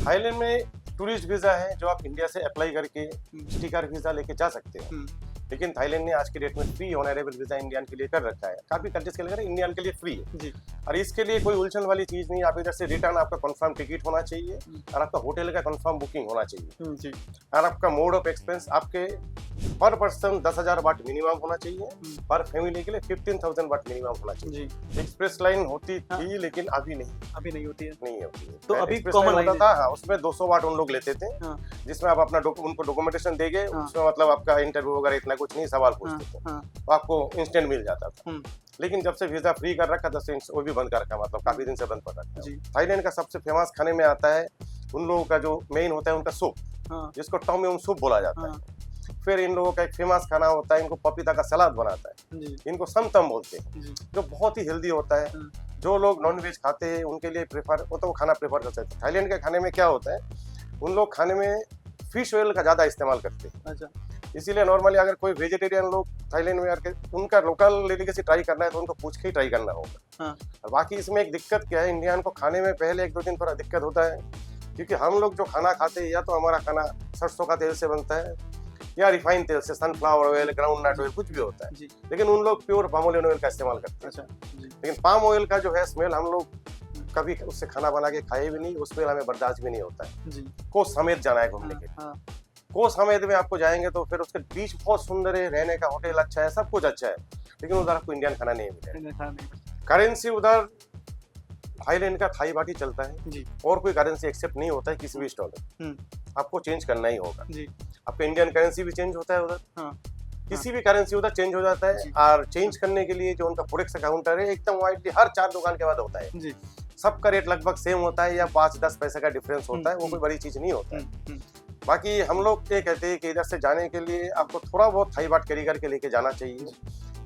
Thailand में tourist visa है जो आप इंडिया से अप्लाई करके स्टिकर वीजा लेके जा सकते हैं। लेकिन थाईलैंड ने आज की डेट में फ्री ऑनरेबल वीजा इंडियन के लिए कर रखा है। काफी कंट्रीज के लिए इंडियन के लिए फ्री है जी। और इसके लिए कोई उलझन वाली चीज नहीं। आप इधर से रिटर्न आपका कंफर्म टिकट होना चाहिए और आपका होटल का कंफर्म बुकिंग होना चाहिए जी। और आपका मोड ऑफ एक्सपेंस आपके पर पर्सन 10,000 वाट मिनिमम होना चाहिए। पर फैमिली के लिए 15,000 वाट मिनिमम होना चाहिए। जी। एक्सप्रेस लाइन होती थी लेकिन अभी नहीं होती है। नहीं होती है। तो अभी एक्सप्रेस कॉमन लाइन लाइन होता था, हाँ, उसमें 200 वाट उन लोग लेते थे। हाँ। जिसमें आप अपना उनको डॉक्यूमेंटेशन देंगे। हाँ। उसमें मतलब आपका इंटरव्यू वगैरह इतना कुछ नहीं, सवाल पूछते थे। हाँ। तो आपको इंस्टेंट मिल जाता था। लेकिन जब से वीजा फ्री कर रखा तब से वो भी बंद कर रखा, मतलब काफी दिन से बंद कर रखा है। थाईलैंड का सबसे फेमस खाने में आता है उन लोगों का जो मेन होता है उनका सूप, जिसको टॉम यम सूप बोला जाता है। फिर इन लोगों का एक फेमस खाना होता है, इनको पपीता का सलाद बनाता है, इनको समतम बोलते हैं, जो बहुत ही हेल्दी होता है। जो लोग नॉन वेज खाते हैं उनके लिए वो तो खाना प्रेफर कर सकते हैं। थाईलैंड के खाने में क्या होता है, उन लोग खाने में फिश ऑयल का ज्यादा इस्तेमाल करते हैं। अच्छा। इसीलिए नॉर्मली अगर कोई वेजिटेरियन लोग थाईलैंड में आके उनका लोकल डेलिकेसी ट्राई करना है तो उनको पूछ के ही ट्राई करना होगा। और बाकी इसमें एक दिक्कत क्या है, इंडियन को खाने में पहले 1-2 दिन थोड़ा दिक्कत होता है, क्योंकि हम लोग जो खाना खाते हैं या तो हमारा खाना सरसों का तेल से बनता है या रिफाइंड तेल से, sunflower oil, groundnut oil, कुछ भी होता है। लेकिन उन लोग प्योर पाम ऑयल का इस्तेमाल करते हैं। अच्छा। लेकिन पाम ऑयल का जो है स्मेल, हम लोग कभी उससे खाना बना के खाए भी नहीं, उस स्मेल हमें बर्दाश्त भी नहीं होता है। कोस समेत जाना है घूमने के लिए। कोस समेत में आपको जाएंगे तो फिर उसके बीच बहुत सुंदर है, रहने का होटल अच्छा है, सब कुछ अच्छा है, लेकिन उधर आपको इंडियन खाना नहीं मिलेगा। करेंसी उधर थाईलैंड का थाई बाटी चलता है जी। और कोई करेंसी एक्सेप्ट नहीं होता है किसी भी स्टॉल में, आपको चेंज करना ही होगा जी। आपका इंडियन करेंसी भी चेंज होता है उधर। किसी भी करेंसी उधर चेंज हो जाता है। और चेंज करने के लिए जो उनका फॉरेक्स काउंटर है एकदम वाइडली हर 4 दुकान के बाद होता है जी। सबका रेट लगभग सेम होता है या 5-10 पैसे का डिफरेंस होता है, वो कोई बड़ी चीज नहीं होता है। बाकी हम लोग ये कहते हैं कि इधर से जाने के लिए आपको थोड़ा बहुत थाई बाट कैरी करके लेके जाना चाहिए,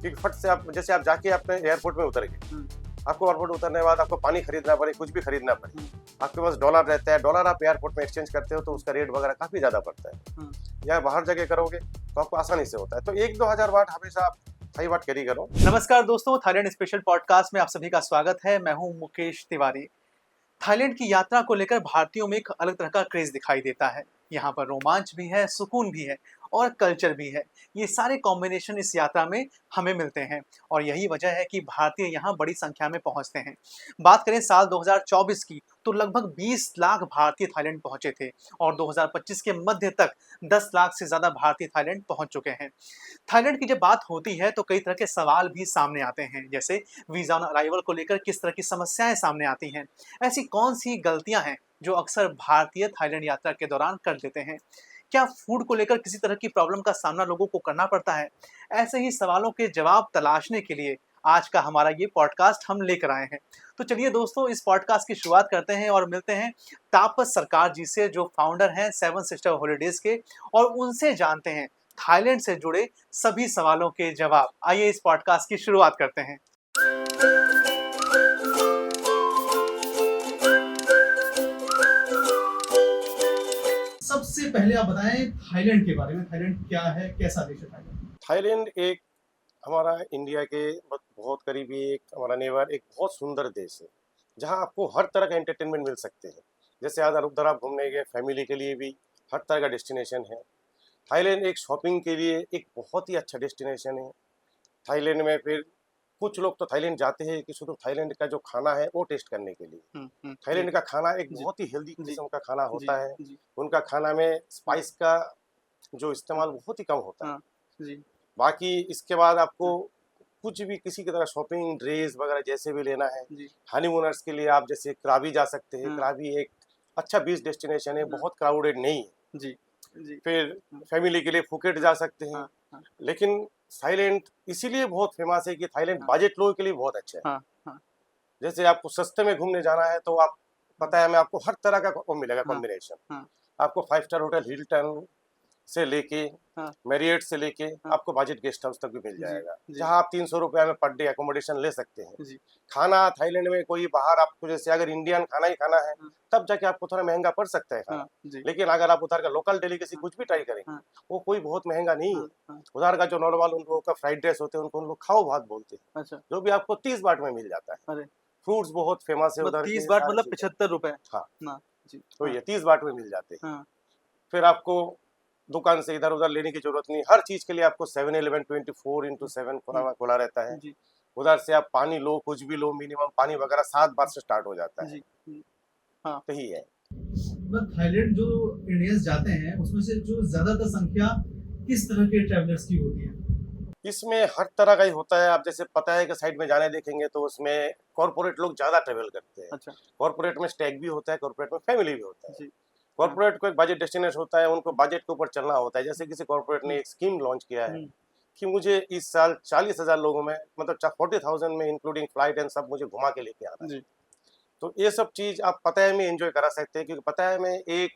क्योंकि फट से आप जैसे आप जाके अपने एयरपोर्ट में उतर गए, आपको एयरपोर्ट उतरने के बाद आपको पानी खरीदना पड़े, कुछ भी खरीदना पड़े, आपके पास डॉलर रहता है, डॉलर आप एयरपोर्ट में एक्सचेंज करते हो तो उसका रेट वगैरह काफी ज्यादा पड़ता है। या बाहर जगह करोगे तो आपको आसानी से होता है। तो 1-2 हजार वाट हमेशा आप थाई वाट कैरी करो। नमस्कार दोस्तों, थाईलैंड स्पेशल पॉडकास्ट में आप सभी का स्वागत है। मैं हूं मुकेश तिवारी। थाईलैंड की यात्रा को लेकर भारतीयों में एक अलग तरह का क्रेज दिखाई देता है। यहाँ पर रोमांच भी है, सुकून भी है और कल्चर भी है। ये सारे कॉम्बिनेशन इस यात्रा में हमें मिलते हैं और यही वजह है कि भारतीय यहाँ बड़ी संख्या में पहुँचते हैं। बात करें साल 2024 की तो लगभग 20 लाख भारतीय थाईलैंड पहुँचे थे और 2025 के मध्य तक 10 लाख से ज़्यादा भारतीय थाईलैंड पहुँच चुके हैं। थाईलैंड की जब बात होती है तो कई तरह के सवाल भी सामने आते हैं, जैसे वीज़ा ऑन अराइवल को लेकर किस तरह की समस्याएं सामने आती हैं, ऐसी कौन सी गलतियां हैं जो अक्सर भारतीय थाईलैंड यात्रा के दौरान कर देते हैं, क्या फूड को लेकर किसी तरह की प्रॉब्लम का सामना लोगों को करना पड़ता है। ऐसे ही सवालों के जवाब तलाशने के लिए आज का हमारा ये पॉडकास्ट हम लेकर आए हैं। तो चलिए दोस्तों, इस पॉडकास्ट की शुरुआत करते हैं और मिलते हैं तापस सरकार जी से, जो फाउंडर हैं 7 सिस्टर हॉलीडेज के, और उनसे जानते हैं थाईलैंड से जुड़े सभी सवालों के जवाब। आइए इस पॉडकास्ट की शुरुआत करते हैं। सबसे पहले आप बताएं थाईलैंड के बारे में। थाईलैंड क्या है, कैसा देश है थाईलैंड? थाईलैंड एक हमारा इंडिया के बहुत करीबी एक हमारा नेबर, एक बहुत सुंदर देश है जहां आपको हर तरह का एंटरटेनमेंट मिल सकते हैं। जैसे उधर आप घूमने गए, फैमिली के लिए भी हर तरह का डेस्टिनेशन है। थाईलैंड एक शॉपिंग के लिए एक बहुत ही अच्छा डेस्टिनेशन है। थाईलैंड में फिर कुछ लोग तो थाईलैंड जाते हैं कि शुद्ध थाईलैंड का जो खाना है वो टेस्ट करने के लिए। थाईलैंड का खाना एक बहुत ही हेल्दी किस्म का खाना होता है। उनका खाना में स्पाइस का जो इस्तेमाल बहुत ही कम होता है। बाकी इसके बाद आपको कुछ भी किसी की तरह शॉपिंग, ड्रेस वगैरह जैसे भी लेना है, हनीमूनर्स के लिए आप जैसे क्राबी जा सकते हैं। क्राबी एक अच्छा बीच डेस्टिनेशन है, बहुत क्राउडेड नहीं है। फिर फैमिली के लिए फुकेट जा सकते हैं। लेकिन थाईलैंड इसीलिए बहुत फेमस है कि थाईलैंड बजट लोगों के लिए बहुत अच्छा है। जैसे आपको सस्ते में घूमने जाना है तो आप पता है, मैं आपको हर तरह का वो मिलेगा कॉम्बिनेशन। आपको 5 स्टार होटल हिल्टन से लेके मैरियट से लेके आपको बजट गेस्ट हाउस तक भी मिल जाएगा, जहां आप 300 रुपए में पर डे अकोमोडेशन ले सकते हैं। खाना थाईलैंड में कोई बाहर आपको जैसे अगर इंडियन खाना ही खाना है तब जाके आपको थोड़ा महंगा पड़ सकता है खाना। लेकिन अगर आप उधर का लोकल डेलीकेसी कुछ भी ट्राई करेंगे वो कोई बहुत महंगा नहीं है। उधर का जो नॉर्मल उन लोगों का फ्राइड राइस होते हैं उनको उन लोग खाओ भात बोलते हैं, जो भी आपको 30 बाट में मिल जाता है। फ्रूट्स बहुत फेमस है उधर। 30 बाट मतलब 75 रुपए। हाँ, जी। तो हाँ, ये 30 बाट में मिल जाते हैं। हाँ, फिर आपको दुकान से इधर उधर लेने की जरूरत नहीं, हर चीज के लिए आपको 7-Eleven 24x7 खुला रहता है। जी, उधर से आप पानी लो, कुछ भी लो, मिनिमम पानी वगैरह 7 बार से स्टार्ट हो जाता है। जी, जी। हाँ। तो ही है। मतलब थाईलैंड जो इंडियंस जाते हैं उसमें से जो ज्यादातर संख्या किस तरह के ट्रैवलर्स की होती है? इसमें हर तरह का ही होता है। आप जैसे पता है कि साइड में जाने देखेंगे तो उसमें कॉर्पोरेट लोग ज्यादा ट्रेवल करते हैं। अच्छा। कॉर्पोरेट में स्टैग भी होता है, कॉर्पोरेट में फैमिली भी होता है। जी। हाँ। कॉर्पोरेट को एक बजट डेस्टिनेशन होता है, उनको बजट के ऊपर चलना होता है। जैसे किसी कॉर्पोरेट ने हम्म, एक स्कीम लॉन्च किया है हम्म, कि मुझे इस साल 40,000 लोगों में, मतलब 40,000 में इंक्लूडिंग फ्लाइट एंड सब मुझे घुमा के लेके आना है। जी। तो ये सब चीज आप पताया में एंजॉय करा सकते हैं, क्योंकि पताया में एक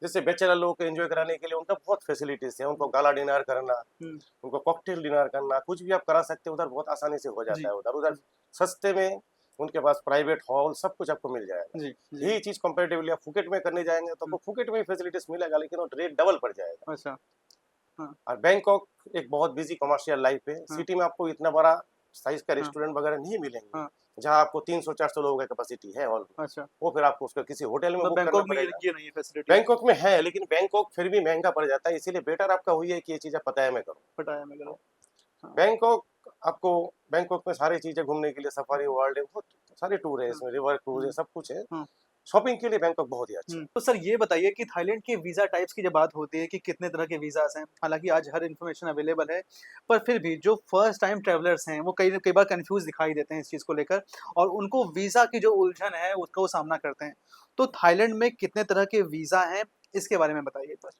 जैसे बैचलर लोगों को एंजॉय कराने के लिए उनका बहुत फैसिलिटीज है। उनको गाला डिनर करना, हम्म, उनको कॉकटेल डिनर करना, कुछ भी आप करा सकते हैं उधर, बहुत आसानी से हो जी। जाता है। उधर उधर सस्ते में उनके पास प्राइवेट हॉल सब कुछ आपको मिल जाएगा। जी, जी। यही चीज कंपेरेटिवली आप फुकेट में करने जाएंगे तो हम्म, आपको फुकेट में ही फैसिलिटीज मिलेगा, लेकिन वो रेट डबल पड़ जाएगा। अच्छा। हाँ, और बैंकॉक एक बहुत बिजी कमर्शियल लाइफ है। हाँ, सिटी में आपको इतना बड़ा साइज का हाँ, रेस्टोरेंट वगैरह नहीं मिलेंगे, हाँ, जहाँ आपको 300-400 लोगों का कैपेसिटी है हॉल में। अच्छा। वो फिर आपको उसको किसी होटल में मतलब बुक करना बैंकॉक में पड़ेगा। ये नहीं है फैसिलिटी। बैंकॉक में है, लेकिन बैंकॉक फिर भी महंगा पड़ जाता है। इसीलिए बेटर आपका हुई है कि ये चीज़ आप पताया में करो। पटाया में करो। हाँ, बैंकॉक आपको, बैंकॉक में सारी चीज़ें घूमने के लिए, सफारी वर्ल्ड है, बहुत सारे टूर है हाँ, इसमें, रिवर क्रूज है, हम्म, सब कुछ है। हाँ। शॉपिंग के लिए बैंकॉक बहुत ही अच्छा है। तो सर ये बताइए कि थाईलैंड के वीज़ा टाइप्स की जब बात होती है कि कितने तरह के वीज़ाज़ हैं, हालाँकि आज हर इन्फॉर्मेशन अवेलेबल है, पर फिर भी जो फर्स्ट टाइम ट्रैवलर्स हैं, वो कई कई बार कन्फ्यूज़ दिखाई देते हैं इस चीज़ को लेकर और उनको वीज़ा की जो उलझन है, उसका वो सामना करते हैं। तो थाईलैंड में कितने तरह के वीज़ा हैं, इसके बारे में बताइए एक बार?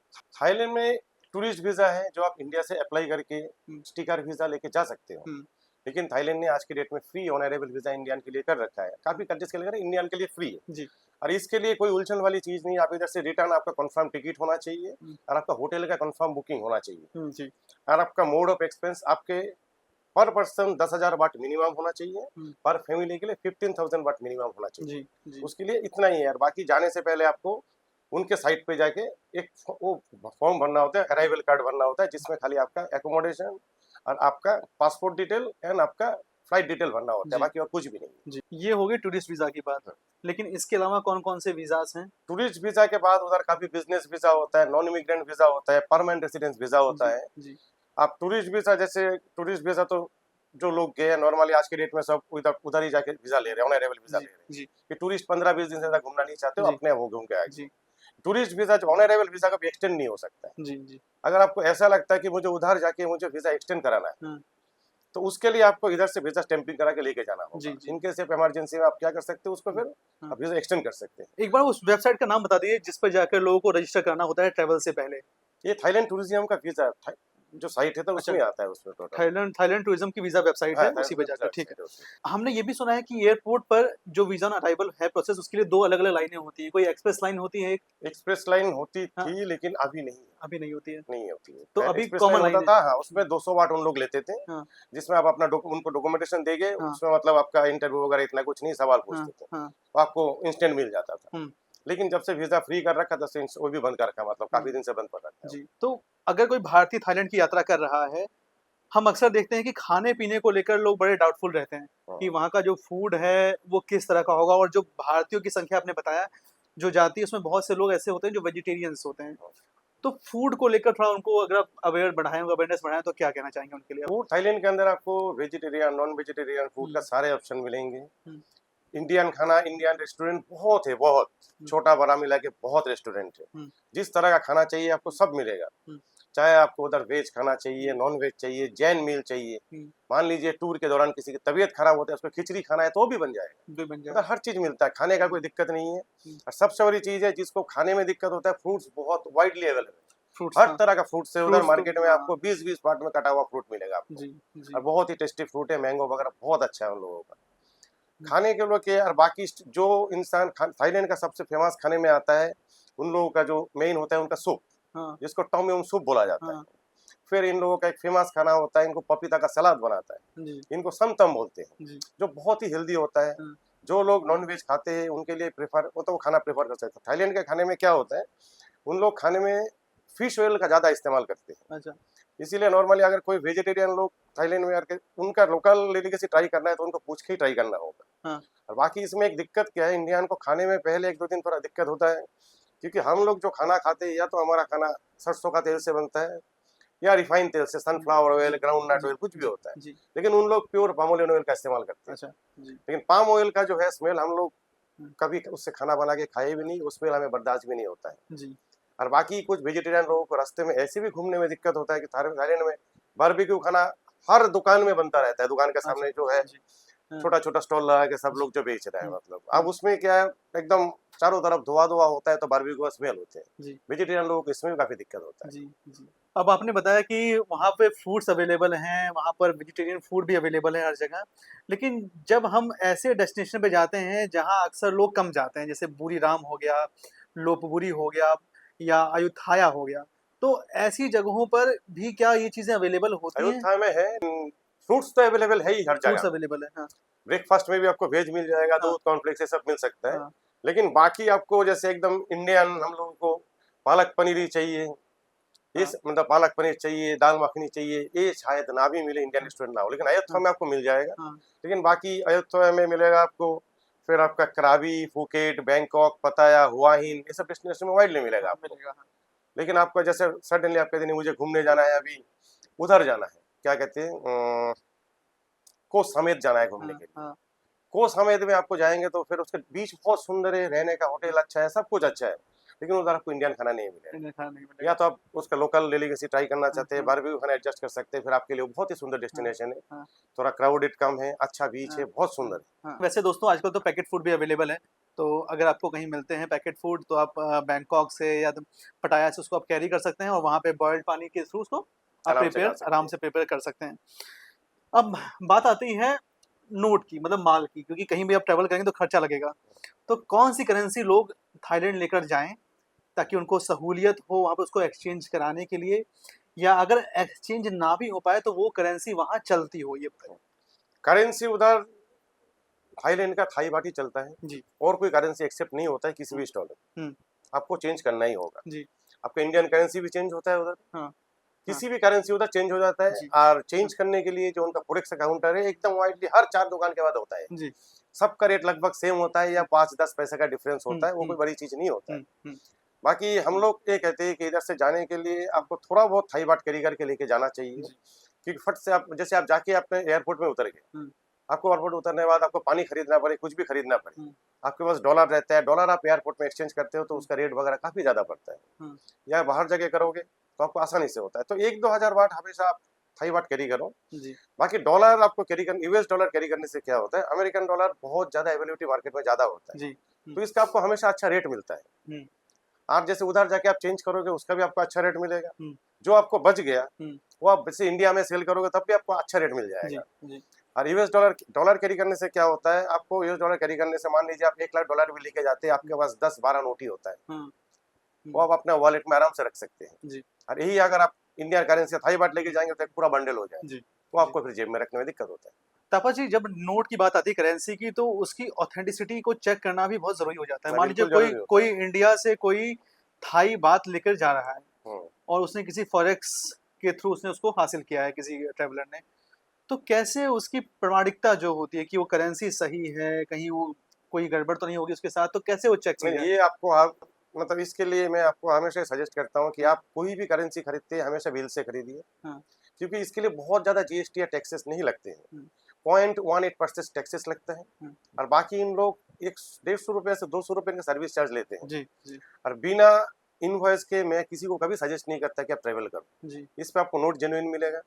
थाईलैंड में टूरिस्ट वीज़ा है, जो आप इंडिया से अप्लाई करके हुँ, स्टिकर वीज़ा लेके जा सकते हो। हुँ, लेकिन थाईलैंड ने आज की डेट में free on arrival visa Indian के लिए कर रखा है। काफ़ी कंट्रीज के लिए इंडियन के लिए फ्री है। जी, और इसके लिए कोई उलझन वाली चीज़ नहीं है। आप इधर से रिटर्न, आपका कंफर्म टिकट होना चाहिए हुँ, और आपका होटल का कंफर्म बुकिंग होना चाहिए। जी, और आपका मोड ऑफ एक्सपेंस आपके पर पर्सन 10,000 बाट मिनिमम होना चाहिए। हुँ, पर फैमिली के लिए 15,000 बाट मिनिमम होना चाहिए। जी, जी, उसके लिए इतना ही है। और बाकी जाने से पहले आपको उनके साइट पे जाके एक वो फॉर्म भरना होता है, अराइवल कार्ड भरना होता है, जिसमें खाली आपका एकोमोडेशन और आपका पासपोर्ट डिटेल एंड आपका फ्लाइट डिटेल भरना होता है, जी, बाकी और कुछ भी नहीं जी। ये हो गई टूरिस्ट वीज़ा की बात, है। लेकिन इसके अलावा कौन-कौन से वीज़ाज़ हैं? टूरिस्ट वीजा के बाद उधर काफी बिजनेस वीजा होता है, नॉन इमिग्रेंट वीजा होता है, परमानेंट रेसिडेंस वीजा होता जी, है। जी, आप टूरिस्ट वीजा, जैसे टूरिस्ट वीजा तो जो लोग गए हैं नॉर्मली आज के डेट में सब उधर उधर ही जाके वीजा ले रहे हैं, ऑन अराइवल वीजा जी, ले रहे हैं। जी, कि टूरिस्ट 15-20 दिन से ज्यादा घूमना नहीं चाहते हो, जी, अपने वो घूम के आएंगे। जी, टूरिस्ट वीजा जो ऑन अराइवल वीजा का भी एक्सटेंड नहीं हो सकता है। जी, जी, अगर आपको ऐसा लगता है कि मुझे उधर जाके मुझे वीजा एक्सटेंड कराना है, हाँ, तो उसके लिए आपको इधर से वीजा स्टैंपिंग करा के लेके जाना जी, होगा। जी, इनके सिर्फ इमरजेंसी में आप क्या कर सकते हो, उसको हुँ, फिर हाँ। आप वीजा एक्सटेंड कर सकते हैं। एक बार उस वेबसाइट का नाम बता दीजिए जिस पर जाकर लोगों को रजिस्टर करना होता है ट्रैवल से पहले। ये थाईलैंड टूरिज्म का वीजा जो साइट है तो अच्छा, उसमें आता है, उसमें टोटल। थाईलैंड थाईलैंड टूरिज़्म की वीज़ा वेबसाइट हाँ, है, थाईलैंड उसी पे टूरिज्म जाकर, का ठीक है। वेबसाइट है उसमें। हमने ये भी सुना है कि एयरपोर्ट पर जो वीज़ा ऑन अराइवल है प्रोसेस उसके लिए 2 अलग-अलग लाइनें होती हैं, कोई एक्सप्रेस लाइन होती है एक एक्सप्रेस लाइन होती हाँ, थी, लेकिन अभी नहीं है। अभी नहीं होती है। नहीं होती है। तो पहले अभी एक्सप्रेस लाइन कॉमन होता लाइन है। था, हाँ, उसमें हुँ, 200 वाट उन लोग लेते थे, हाँ, जिसमें आप अपना उनको डॉक्यूमेंटेशन देंगे, हाँ, उसमें मतलब आपका इंटरव्यू वगैरह इतना कुछ नहीं, सवाल हाँ, पूछते थे, हाँ, तो आपको इंस्टेंट मिल जाता था। हुँ, लेकिन जब से वीजा फ्री कर रखा, तब से वो भी बंद कर रखा, मतलब काफी हुँ, दिन से बंद कर रखा है वो। जी। तो अगर कोई भारतीय थाईलैंड की यात्रा कर रहा है, हम अक्सर देखते हैं कि खाने-पीने को लेकर लोग बड़े डाउटफुल रहते हैं, कि हाँ। वहाँ का जो फूड है, वो किस तरह का होगा और जो भारतीयों की संख्या आपने बताया, जो जाती है उसमें बहुत से लोग ऐसे होते हैं जो वेजिटेरियंस होते हैं। तो फूड को लेकर थोड़ा उनको अगर आप अवेयरनेस बढ़ाएँ तो क्या कहना चाहेंगे उनके लिए आप? फूड थाईलैंड के अंदर आपको वेजिटेरियन, नॉन वेजिटेरियन फूड का हुँ, सारे ऑप्शन मिलेंगे। हुँ, इंडियन खाना, इंडियन रेस्टोरेंट बहुत है, बहुत हुँ, छोटा बड़ा मिला के बहुत रेस्टोरेंट है। हुँ, जिस तरह का खाना चाहिए आपको सब मिलेगा। हुँ, चाहे आपको उधर वेज खाना चाहिए, हुँ, नॉन वेज चाहिए, जैन मील चाहिए। हुँ, मान लीजिए टूर के दौरान किसी की तबीयत खराब होता है, उसको खिचड़ी खाना है तो वो भी बन जाएगा। जो बन जाए। मतलब हर चीज मिलता है, खाने का हुँ, कोई दिक्कत नहीं है। हुँ, और सबसे बड़ी चीज है, जिसको खाने में दिक्कत होता है, फ्रूट्स बहुत वाइडली अवेलेबल फ्रूट्स है। हर हाँ, तरह का फ्रूट्स है उधर, फ्रूट्स तो मार्केट में हाँ, आपको 20-20 पार्ट में कटा हुआ फ्रूट मिलेगा आपको। जी, और जी, बहुत ही टेस्टी फ्रूट है, मैंगो वगैरह बहुत अच्छा है उन लोगों का हुँ, खाने के लोग के। और बाकी जो इंसान थाईलैंड का सबसे फेमस खाने में आता है, उन लोगों का जो मेन होता है उनका सूप, हाँ, जिसको टॉम यम सूप बोला जाता है। हाँ, फिर इन लोगों का एक फेमस खाना होता है, इनको पपीता का सलाद बनाता है, जी, इनको समतम बोलते हैं, जी, जो बहुत ही हेल्दी होता है। हाँ, जो लोग नॉन वेज खाते हैं उनके लिए प्रेफर, वो तो वो खाना प्रेफर कर सकते हैं। थाईलैंड के खाने में क्या होता है, उन लोग खाने में फिश ऑयल का ज़्यादा इस्तेमाल करते हैं। अच्छा, इसीलिए नॉर्मली अगर कोई वेजिटेरियन लोग थाईलैंड में आके उनका लोकल डेलिकेसी ट्राई करना है तो उनको पूछ के ही ट्राई करना होगा। हाँ। और बाकी इसमें एक दिक्कत क्या है, इंडियन को खाने में पहले एक दो दिन थोड़ा दिक्कत होता है, क्योंकि हम लोग जो खाना खाते हैं या तो हमारा खाना सरसों का तेल से बनता है या रिफाइंड तेल से, sunflower oil, groundnut oil, कुछ भी होता है, लेकिन उन लोग प्योर पाम ऑयल का इस्तेमाल करते हैं। अच्छा जी। लेकिन पाम ऑयल का जो है स्मेल हम लोग कभी उससे खाना बना के खाए भी नहीं, उस स्मेल हमें बर्दाश्त भी नहीं होता है जी। और बाकी कुछ वेजिटेरियन लोगों को रास्ते में ऐसे भी घूमने में दिक्कत होता है कि थाईलैंड में बारबेक्यू खाना हर दुकान में बनता रहता है, दुकान के सामने जो है छोटा छोटा स्टॉल लगा के सब लोग जो बेच रहे हैं, मतलब अब उसमें क्या है, एकदम चारों तरफ धुआं धुआं होता है तो बारबेक्यू का स्मेल होते हैं। वेजिटेरियन लोगों को इसमें भी काफी दिक्कत होता है। जी जी। अब आपने बताया कि वहाँ पे फूड्स अवेलेबल हैं, वहाँ पर वेजिटेरियन फूड भी अवेलेबल है हर जगह, लेकिन जब हम ऐसे डेस्टिनेशन पे जाते हैं जहाँ अक्सर लोग कम जाते हैं, जैसे बूरी राम हो गया, लोपबुरी हो गया या अयुथाया हो गया, तो ऐसी जगहों पर भी क्या ये चीजें अवेलेबल होती हैं? अयोध्या में है, फ्रूट्स तो अवेलेबल है ही हर फ्रूट्स जगह। अवेलेबल है, हाँ। ब्रेकफास्ट में भी आपको वेज मिल जाएगा, दूध कॉर्नफ्लेक्स ये सब मिल सकता है। हाँ। लेकिन बाकी आपको जैसे एकदम इंडियन हम लोगों को पालक पनीर ही चाहिए, ये मतलब पालक पनीर चाहिए, दाल मखनी चाहिए, ये शायद ना भी मिले इंडियन रेस्टोरेंट ना हो, लेकिन अयोध्या में आपको मिल जाएगा। लेकिन बाकी अयोध्या में मिलेगा आपको, फिर आपका कराबी, फुकेट, बैंकॉक, पताया, हुआ हिन, ये सब डेस्टिनेशन में वाइडली मिलेगा आपको। लेकिन आपको जैसे सडनली आप कहते हैं मुझे घूमने जाना है, अभी उधर जाना है, क्या कहते हैं, कोस समेत जाना है घूमने के लिए, कोस समेत में आपको जाएंगे तो फिर उसके बीच बहुत सुंदर है, रहने का होटल अच्छा है, सब कुछ अच्छा है, लेकिन उधर आपको इंडियन खाना नहीं मिलेगा। या तो आप उसका लोकल डेलीकेसी ट्राई करना चाहते हैं, बारबेक्यू खाना एडजस्ट कर सकते हैं, फिर आपके लिए बहुत ही सुंदर डेस्टिनेशन है, थोड़ा क्राउडेड कम है, अच्छा बीच है, बहुत सुंदर है। वैसे दोस्तों आजकल तो पैकेट फूड भी अवेलेबल है, तो अगर आपको कहीं मिलते हैं पैकेट फूड तो आप बैंकॉक से या पटाया से उसको आप कैरी कर सकते हैं और वहाँ पे बॉइल्ड पानी के थ्रू उसको आप आराम से प्रिपेयर कर सकते हैं। अब बात आती है नोट की, मतलब माल की, क्योंकि कहीं भी आप ट्रैवल करेंगे तो खर्चा लगेगा, तो कौन सी करेंसी लोग थाईलैंड लेकर जाएं ताकि उनको सहूलियत हो वहाँ पे उसको एक्सचेंज कराने के लिए, या अगर एक्सचेंज ना भी हो पाए तो वो करेंसी वहाँ चलती हो, ये बताइए। करेंसी उधर थाईलैंड का थाई बाटी चलता है जी। और कोई करेंसी एक्सेप्ट नहीं होता है किसी भी स्टॉल में, आपको चेंज करना ही होगा जी। आपका इंडियन करेंसी भी चेंज होता है उधर, हाँ। किसी भी करेंसी उधर चेंज हो जाता है। और चेंज करने के लिए जो उनका फोरेक्स काउंटर है एकदम वाइडली हर 4 दुकान के बाद होता है जी। सबका रेट लगभग सेम होता है या 5-10 पैसे का डिफरेंस होता है, वो कोई बड़ी चीज नहीं होता है। बाकी हम लोग ये कहते हैं कि इधर से जाने के लिए आपको थोड़ा बहुत थाई बाट कैरी करके लेके जाना चाहिए, क्योंकि फट से आप जैसे आप जाके अपने एयरपोर्ट में उतर गए, आपको एयरपोर्ट उतरने के बाद आपको पानी खरीदना पड़े, कुछ भी खरीदना पड़े, आपके पास डॉलर रहता है, डॉलर आप एयरपोर्ट में एक्सचेंज करते हो तो उसका रेट वगैरह काफी ज्यादा पड़ता है, या बाहर जगह करोगे तो आपको आसानी से होता है। तो 1-2 हजार वाट हमेशा आप थाई वाट कैरी करो। बाकी डॉलर आपको कैरी करना, यूएस डॉलर कैरी करने से क्या होता है, अमेरिकन डॉलर बहुत ज्यादा अवेलेबिलिटी मार्केट में ज्यादा होता है, तो इसका आपको हमेशा अच्छा रेट मिलता है। आप जैसे उधर जाके आप चेंज करोगे उसका भी आपको अच्छा रेट मिलेगा, जो आपको बच गया वो आप जैसे इंडिया में सेल करोगे तब भी आपको अच्छा रेट मिल जाएगा। और यूएस डॉलर कैरी करने से क्या होता है, आपको यूएस डॉलर कैरी करने से मान लीजिए आप 1 लाख डॉलर भी लेके जाते हैं, आपके पास 10-12 नोट ही होता है, वो आप अपने वॉलेट में आराम से रख सकते हैं। और यही अगर आप इंडियन करेंसी थाई बाट लेके जाएंगे तो एक पूरा बंडल हो जाए, तो आपको फिर जेब में रखने में दिक्कत होता है। तापा जी, जब नोट की बात आती है करेंसी की तो उसकी ऑथेंटिसिटी को चेक करना भी बहुत जरूरी हो जाता है। मान लीजिए कोई इंडिया से कोई थाई बात लेकर जा रहा है और उसने किसी फॉरेक्स के थ्रू उसने उसको हासिल किया है किसी ट्रेवलर ने, तो कैसे उसकी प्रामाणिकता जो होती है कि वो करेंसी सही है, कहीं वो कोई गड़बड़ तो नहीं होगी उसके साथ, तो कैसे वो चेक किया? ये आपको मतलब इसके लिए मैं आपको हमेशा सजेस्ट करता हूँ कि आप कोई भी करेंसी खरीदते हैं हमेशा बिल से खरीदिए, क्योंकि इसके लिए बहुत ज्यादा जीएसटी या टैक्सेस नहीं लगते हैं, 0.18% टैक्सेस लगता है, और बाकी इन लोग 150 रुपए से 200 रुपए का सर्विस चार्ज लेते हैं। जी। और बिना इनवॉइस के मैं किसी को कभी सजेस्ट नहीं करता कि आप ट्रेवल करो। इस पे आपको नोट जेन्युइन मिलेगा,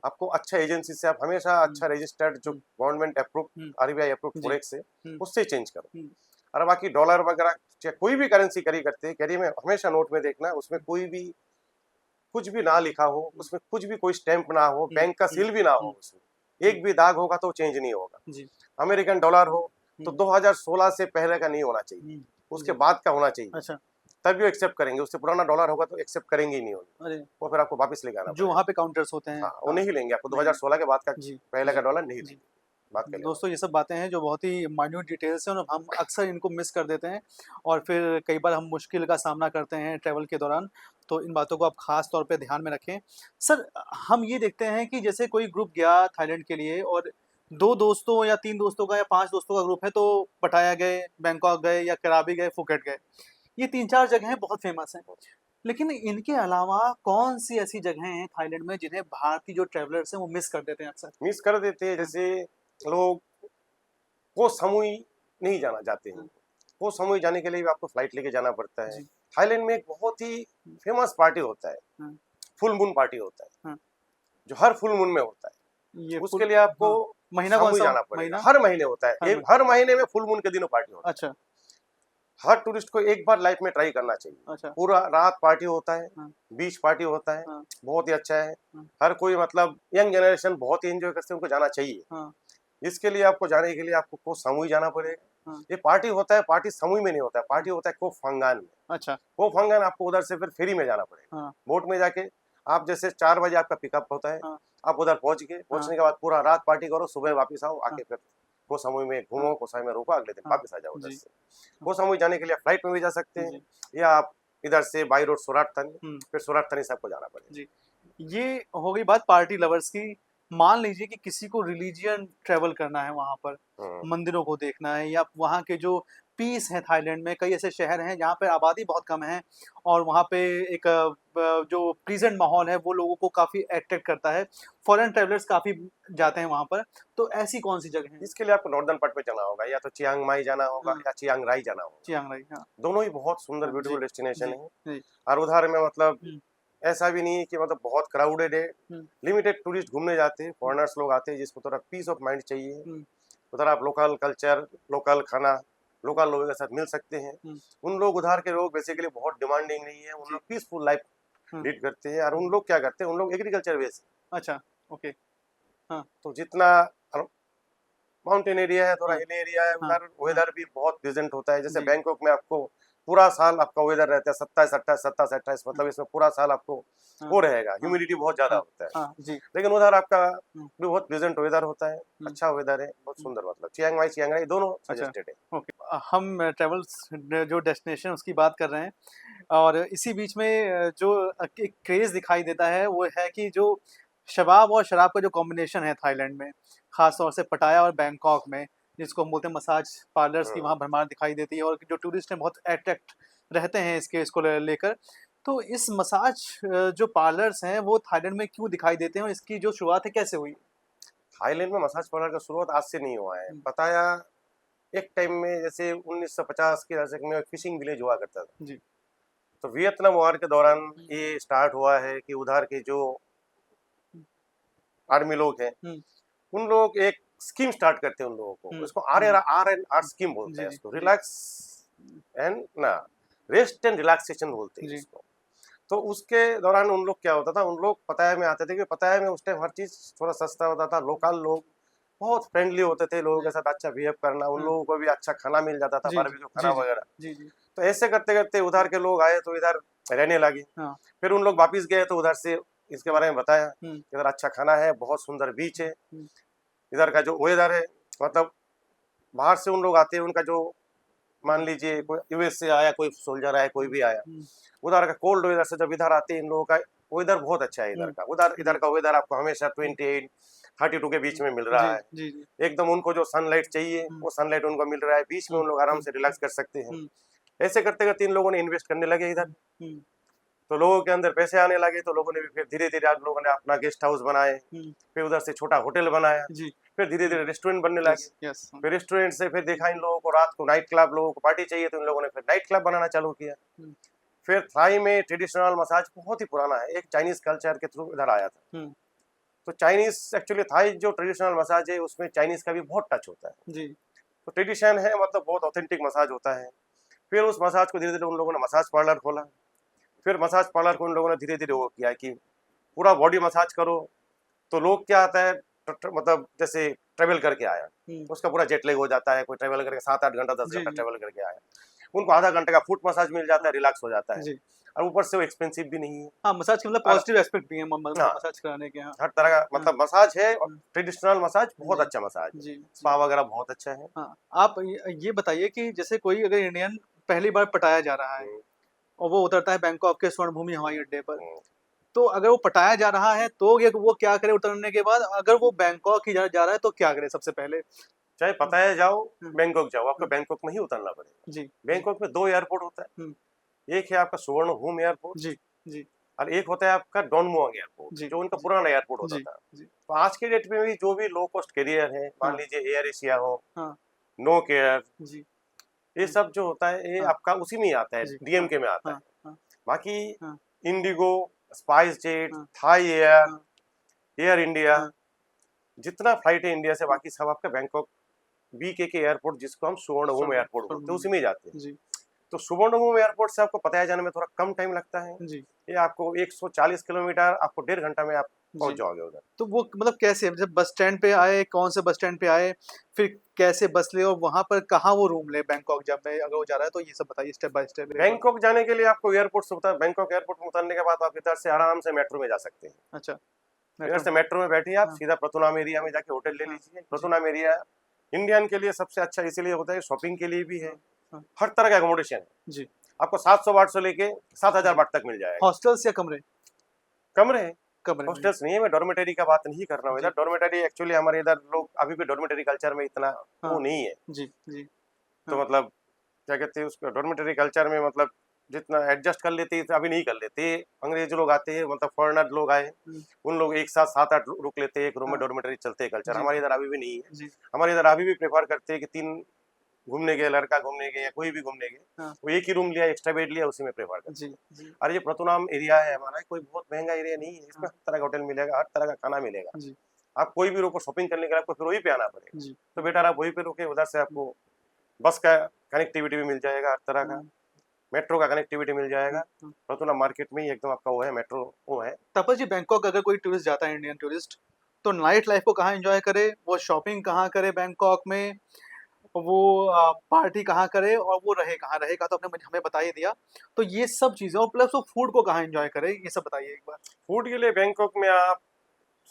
आपको अच्छा एजेंसी से आप हमेशा अच्छा रजिस्टर्ड जो government approve RBI approve forex से उससे चेंज करो। और बाकी डॉलर वगैरह कोई भी करेंसी कैरी करते हैं, कैरी में हमेशा नोट में देखना उसमें कोई भी कुछ भी ना लिखा हो, उसमें कुछ भी कोई स्टैंप ना हो, बैंक का सील भी ना हो, उसमें एक भी दाग होगा तो चेंज नहीं होगा। अमेरिकन डॉलर हो तो 2016 से पहले का नहीं होना चाहिए, उसके बाद का होना चाहिए। अच्छा। तभी वो एक्सेप्ट करेंगे, उससे पुराना डॉलर होगा तो एक्सेप्ट करेंगे ही नहीं होगा, वो फिर आपको वापस लेके आना जो वहाँ पे काउंटर्स होते हैं वो नहीं लेंगे आपको, 2016 के बाद का पहले का डॉलर नहीं लेंगे। बात कर लें। दोस्तों ये सब बातें हैं जो बहुत ही माइन्यूट डिटेल्स हैं और हम अक्सर इनको मिस कर देते हैं और फिर कई बार हम मुश्किल का सामना करते हैं ट्रैवल के दौरान। तो इन बातों को आप ख़ास तौर पे ध्यान में रखें। सर हम ये देखते हैं कि जैसे कोई ग्रुप गया थाईलैंड के लिए और 2 दोस्तों या 3 दोस्तों का या 5 दोस्तों का ग्रुप है तो पटाया गए, बैंकॉक गए या कराबी गए, फुकेट गए। ये 3-4 जगहें बहुत फ़ेमस हैं। लेकिन इनके अलावा कौन-सी ऐसी जगहें हैं थाईलैंड में जिन्हें भारतीय जो ट्रैवलर्स हैं वो मिस कर देते हैं अक्सर? मिस कर देते हैं, हाँ। जैसे लोग कोह सामुई नहीं जाना चाहते हैं। हाँ। कोह सामुई जाने के लिए भी आपको फ्लाइट लेके जाना पड़ता है। जी। थाईलैंड में एक बहुत ही फेमस पार्टी होता है, हाँ। फुल मून पार्टी होता है, हाँ। जो हर फुल मून में होता है। ये उसके लिए आपको हाँ, महीना सामुई कौन-सा जाना पड़ेगा। महीना? हर महीने होता है, हर हर महीने में फुल मून के दिनों पार्टी होता है। अच्छा, हर टूरिस्ट को एक बार लाइफ में ट्राई करना चाहिए। अच्छा। पूरा रात पार्टी होता है, हाँ। बीच पार्टी होता है, हाँ। बहुत ही अच्छा है। हाँ। हर कोई मतलब यंग जनरेशन बहुत ही एंजॉय करते हैं, उनको जाना चाहिए। हाँ। इसके लिए आपको जाने के लिए आपको कोह सामुई जाना पड़ेगा। हाँ। ये पार्टी होता है, पार्टी सामुई में नहीं होता है, पार्टी होता है कोह फांगान में। अच्छा। कोह फांगान आपको उधर से फिर फेरी में जाना पड़ेगा। हाँ। बोट में जाके आप जैसे 4 बजे आपका पिकअप होता है, हाँ। आप उधर पहुंच गए, पहुंचने के बाद पूरा रात पार्टी करो, सुबह वापस आओ, हाँ। आके फिर कोह सामुई में घूमो, हाँ। कोह सामुई में रुको, अगले दिन हाँ। वापस आ जाओ उधर जी। से। कोह सामुई जाने के लिए फ्लाइट में भी जा सकते हैं, जी। या आप इधर से बाई रोड सूरत थानी, हुँ। फिर सूरत थानी से आपको जाना पड़ेगा। जी। ये हो गई बात पार्टी लवर्स की। मान लीजिए कि किसी को रिलीजियन ट्रैवल करना है वहाँ पर, हम्म, मंदिरों को देखना है या वहाँ के जो पीस है थाईलैंड में, कई ऐसे शहर हैं जहाँ पे आबादी बहुत कम है और वहाँ पे एक जो प्लीज़ेंट माहौल है वो लोगों को काफ़ी अट्रैक्ट करता है। फॉरेन ट्रैवलर्स काफ़ी जाते हैं वहाँ पर, तो ऐसी कौन-सी जगह हैं? इसके लिए आपको नॉर्दर्न पार्ट में जाना होगा, या तो चियांग माई जाना होगा हाँ। या चियांग राई जाना होगा। चियांग राई, हाँ। दोनों ही बहुत सुंदर हाँ, जी, ब्यूटीफुल डेस्टिनेशन जी, है। जी। और उधर में मतलब हुँ। ऐसा भी नहीं है कि मतलब बहुत क्राउडेड है, हुँ। लिमिटेड टूरिस्ट घूमने जाते हैं, हुँ। फॉरेनर्स लोग आते हैं जिसको थोड़ा पीस ऑफ माइंड चाहिए। हुँ। उधर आप लोकल कल्चर, लोकल खाना, लोकल लोगों के साथ मिल सकते हैं। हुँ। उन लोग उधर के लोग बेसिकली बहुत डिमांडिंग नहीं है, उन जी। लोग पीसफुल लाइफ हाँ। लीड करते हैं। और उन लोग क्या करते हैं, उन लोग एग्रीकल्चर बेस्ड, अच्छा, ओके। हाँ। तो जितना माउंटेन एरिया है, थोड़ा हाँ। हिल एरिया है, हाँ। उधर वेदर भी बहुत प्लेजेंट होता है। जैसे जी। बैंकॉक में आपको पूरा साल आपका वेदर रहता है 27-28 मतलब इसमें पूरा साल आपको हाँ। वो रहेगा, हाँ। ह्यूमिडिटी बहुत ज्यादा हाँ। होता है। हाँ, जी। लेकिन उधर आपका हुँ। भी बहुत प्लेजेंट वेदर होता है, हुँ। अच्छा वेदर है, बहुत हुँ। सुंदर। मतलब चियांग माई चियांग राई दोनों अच्छा, सजेस्टेड है। ओके। हम ट्रैवल्स जो डेस्टिनेशन उसकी बात कर रहे हैं और इसी बीच में जो एक क्रेज़ दिखाई देता है वो है कि जो शबाब और शराब का जो कॉम्बिनेशन है थाईलैंड में, ख़ास तौर से पटाया और बैंकॉक में, जिसको हम बोलते हैं मसाज पार्लर्स की हम्म। वहाँ भरमार दिखाई देती है और जो टूरिस्ट हैं बहुत अट्रैक्ट रहते हैं इसको लेकर। तो इस मसाज जो पार्लर्स हैं वो थाईलैंड में क्यों दिखाई देते हैं और इसकी जो शुरुआत है कैसे हुई? थाईलैंड में मसाज पार्लर का शुरुआत आज से नहीं हुआ है। हुँ। पताया एक टाइम में जैसे 1950 के दशक में फिशिंग विलेज हुआ करता था, जी। तो वियतनाम वॉर के दौरान ये स्टार्ट हुआ है कि उधर के जो आर्मी लोग हैं, हुँ। उन लोग एक स्कीम स्टार्ट करते हैं उन लोगों को, हुँ। उसको आर हुँ। N R N R scheme बोलते जी, हैं, जी, इसको जी। रिलैक्स एंड ना रेस्ट एंड रिलैक्सेशन बोलते हैं जी। इसको। तो उसके दौरान उन लोग क्या होता था, उन लोग पताया में आते थे, कि पताया में उस टाइम हर चीज थोड़ा सस्ता होता था, लोकल लोग बहुत फ्रेंडली होते थे, लोगों जी। के साथ अच्छा बिहेव करना, उन हाँ। लोगों को भी अच्छा खाना मिल जाता था, जी, जी। बारबेक्यू खाना जी, जी। वगैरह। जी, जी। तो ऐसे करते करते उधर के लोग आए तो इधर रहने लगे। हाँ। फिर उन लोग वापिस गए तो उधर से इसके बारे में बताया हुँ। कि इधर अच्छा खाना है, बहुत सुंदर बीच है, हुँ। इधर का जो वेदर है, मतलब बाहर से उन लोग आते हैं, उनका जो मान लीजिए कोई यूएस से आया, कोई सोल्जर आया, कोई भी आया, हुँ। उधर का कोल्ड वेदर से जब इधर आते हैं, इन लोगों का वेदर बहुत अच्छा है। इधर हुँ। का उधर इधर जी। का वेदर आपको हमेशा हुँ। 28-32 के बीच हुँ। में मिल जी, रहा है। जी, जी। एकदम उनको जो सनलाइट चाहिए हुँ। वो सनलाइट उनको मिल रहा है, बीच में हुँ। उन लोग आराम हुँ। से रिलैक्स कर सकते हैं। हुँ। ऐसे करते करते इन लोगों ने इन्वेस्ट करने लगे इधर, हुँ। हुँ। तो लोगों के अंदर पैसे आने लगे, तो लोगों ने भी फिर धीरे धीरे आप लोगों ने अपना गेस्ट हाउस बनाए, हुँ। फिर उधर से छोटा होटल बनाया, जी। फिर धीरे हुँ। धीरे रेस्टोरेंट बनने लगे। Yes, yes. हुँ। फिर रेस्टोरेंट से फिर देखा इन लोगों को रात को नाइट क्लब, लोगों को पार्टी चाहिए, तो इन लोगों ने फिर नाइट क्लब बनाना चालू किया। हुँ। फिर थाई में ट्रेडिशनल मसाज बहुत ही पुराना है, एक चाइनीज कल्चर के थ्रू इधर आया था। हुँ। तो चाइनीज एक्चुअली थाई जो ट्रेडिशनल मसाज है उसमें चाइनीज का भी बहुत टच होता है, जी। तो ट्रेडिशन है, मतलब बहुत ऑथेंटिक मसाज होता है। फिर उस मसाज को धीरे धीरे उन लोगों ने मसाज पार्लर खोला। फिर मसाज पार्लर को उन लोगों ने धीरे धीरे वो किया कि पूरा बॉडी मसाज करो। तो लोग क्या आता है, मतलब जैसे ट्रेवल करके आया, हुँ। उसका पूरा जेट लैग हो जाता है, कोई ट्रेवल करके 7-8 घंटा 10 जी, घंटा जी। ट्रेवल करके आया, उनको आधा घंटे का फुट मसाज मिल जाता है, रिलैक्स हो जाता है। जी। और ऊपर से वो एक्सपेंसिव भी नहीं है। हाँ, मसाज के मतलब पॉजिटिव एस्पेक्ट भी है हाँ। मसाज कराने के। हाँ, हर तरह का मतलब मसाज है, और ट्रेडिशनल मसाज बहुत जी, अच्छा मसाज है, जी, स्पा वगैरह बहुत अच्छा है। हाँ, आप ये बताइए कि जैसे कोई अगर इंडियन पहली बार पटाया जा रहा है हम्म, और वो उतरता है बैंकॉक के स्वर्ण भूमि हवाई अड्डे पर, हम्म। तो अगर वो पटाया जा रहा है तो ये वो क्या करे उतरने के बाद? अगर वो बैंकॉक ही जा रहा है तो क्या करे सबसे पहले? चाहे पताया जाओ, हम्म, बैंकॉक जाओ, आपको हम्म, बैंकॉक में ही उतरना पड़ेगा। जी, जी, बैंकॉक में 2 एयरपोर्ट होता हम्म, है, एक है आपका सुवर्ण भूमि एयरपोर्ट, जी, जी, और एक होता है आपका डॉन मुआंग एयरपोर्ट, जी, जो उनका जी, पुराना एयरपोर्ट होता जी, था। जी, तो आज के डेट में भी जो भी लो कॉस्ट कैरियर है, मान हाँ, लीजिए एयर एशिया हो, हाँ, नो केयर, जी, ये हाँ, सब जो होता है ये हाँ, आपका उसी में ही आता है, जी, हाँ, डीएमके में आता हाँ, है। हाँ, बाकी हाँ, इंडिगो, स्पाइस जेट, हाँ, थाई एयर, हाँ, एयर इंडिया, हाँ, जितना फ्लाइट है इंडिया से, हाँ, बाकी सब आपका बैंकॉक बीके के एयरपोर्ट, जिसको हम सुवर्णभूमि स्वर्ण एयरपोर्ट स्वर्ण बोलते हैं, भूमि, उसी में ही जाते हैं। जी, तो सुवर्णभूमि एयरपोर्ट से आपको पताया जाने में थोड़ा कम टाइम लगता है। जी, ये आपको 140 किलोमीटर, आपको 1.5 घंटा में आप जी। पहुंच जाओगे उधर। तो वो मतलब कैसे जब बस स्टैंड पे आए, कौन से बस स्टैंड पे आए, फिर कैसे बस ले और वहां पर कहाँ वो रूम ले बैंकॉक जब में अगर वो जा रहा है, तो ये सब बताइए स्टेप बाय स्टेप एक बार। बैंकॉक जाने के लिए आपको एयरपोर्ट से बैंकॉक एयरपोर्ट में उतरने के बाद आप इधर से आराम से मेट्रो में जा सकते हैं। अच्छा, इधर मेट्रो। से मेट्रो में बैठिए, आप हाँ, सीधा प्रतुनाम एरिया में जाके होटल ले हाँ, लीजिए। जी, प्रतुनाम एरिया इंडियन के लिए सबसे अच्छा इसीलिए होता है, शॉपिंग के लिए भी है, हाँ, हाँ, हर तरह का एकोमोडेशन है। जी, आपको 700 वाट से लेके 7000 जी। वाट तक मिल जाएगा। हॉस्टल्स या कमरे? कमरे हैं, कमरे में, हॉस्टल्स नहीं है। मैं डॉर्मेटरी का बात नहीं कर रहा हूँ, इधर जी, डॉर्मेटरी एक्चुअली हमारे इधर लोग अभी भी डॉर्मेटरी कल्चर में इतना वो हाँ, नहीं है। जी, जी, तो हाँ, मतलब क्या कहते हैं उसको, डॉर्मेटरी कल्चर में मतलब जितना एडजस्ट कर लेते हैं अभी नहीं कर लेते। अंग्रेज लोग आते हैं, मतलब फॉरेनर लोग आए, हुँ, उन लोग एक साथ 7-8 रुक लेते हैं एक रूम में, हाँ, डॉर्मेटरी चलते हैं कल्चर। जी, हमारे इधर अभी भी नहीं है। जी, हमारे इधर अभी भी प्रेफर करते हैं कि 3 घूमने गए, लड़का घूमने गए या कोई भी घूमने गए, हाँ, वो एक ही रूम लिया, एक्स्ट्रा बेड लिया, उसी में प्रेफर करते जी, हैं। जी, और ये प्रतुनाम एरिया है हमारा, कोई बहुत महंगा एरिया नहीं है, इसमें हाँ, हर तरह का होटल मिलेगा, हर तरह का खाना मिलेगा। जी, आप कोई भी रोको शॉपिंग करने के लिए, आपको फिर वहीं पे आना पड़ेगा। जी, तो बेटर आप वहीं पे रुके, उधर से हुँ, आपको बस का कनेक्टिविटी भी मिल जाएगा, हर तरह का हाँ, मेट्रो का कनेक्टिविटी मिल हाँ, जाएगा। हाँ। प्रतुला मार्केट में ही एकदम आपका वो है, मेट्रो वो है। तापस जी, बैंकॉक अगर कोई टूरिस्ट जाता है, इंडियन टूरिस्ट, तो नाइट लाइफ को कहाँ एन्जॉय करे? वो शॉपिंग कहाँ करे बैंकॉक में? वो पार्टी कहाँ करे और वो रहे कहाँ? रहेगा तो आपने मुझे हमें बता ही दिया। तो ये सब चीज़ें और प्लस वो फूड को कहाँ एन्जॉय करे? ये सब बताइए एक बार। फूड के लिए बैंकॉक में आप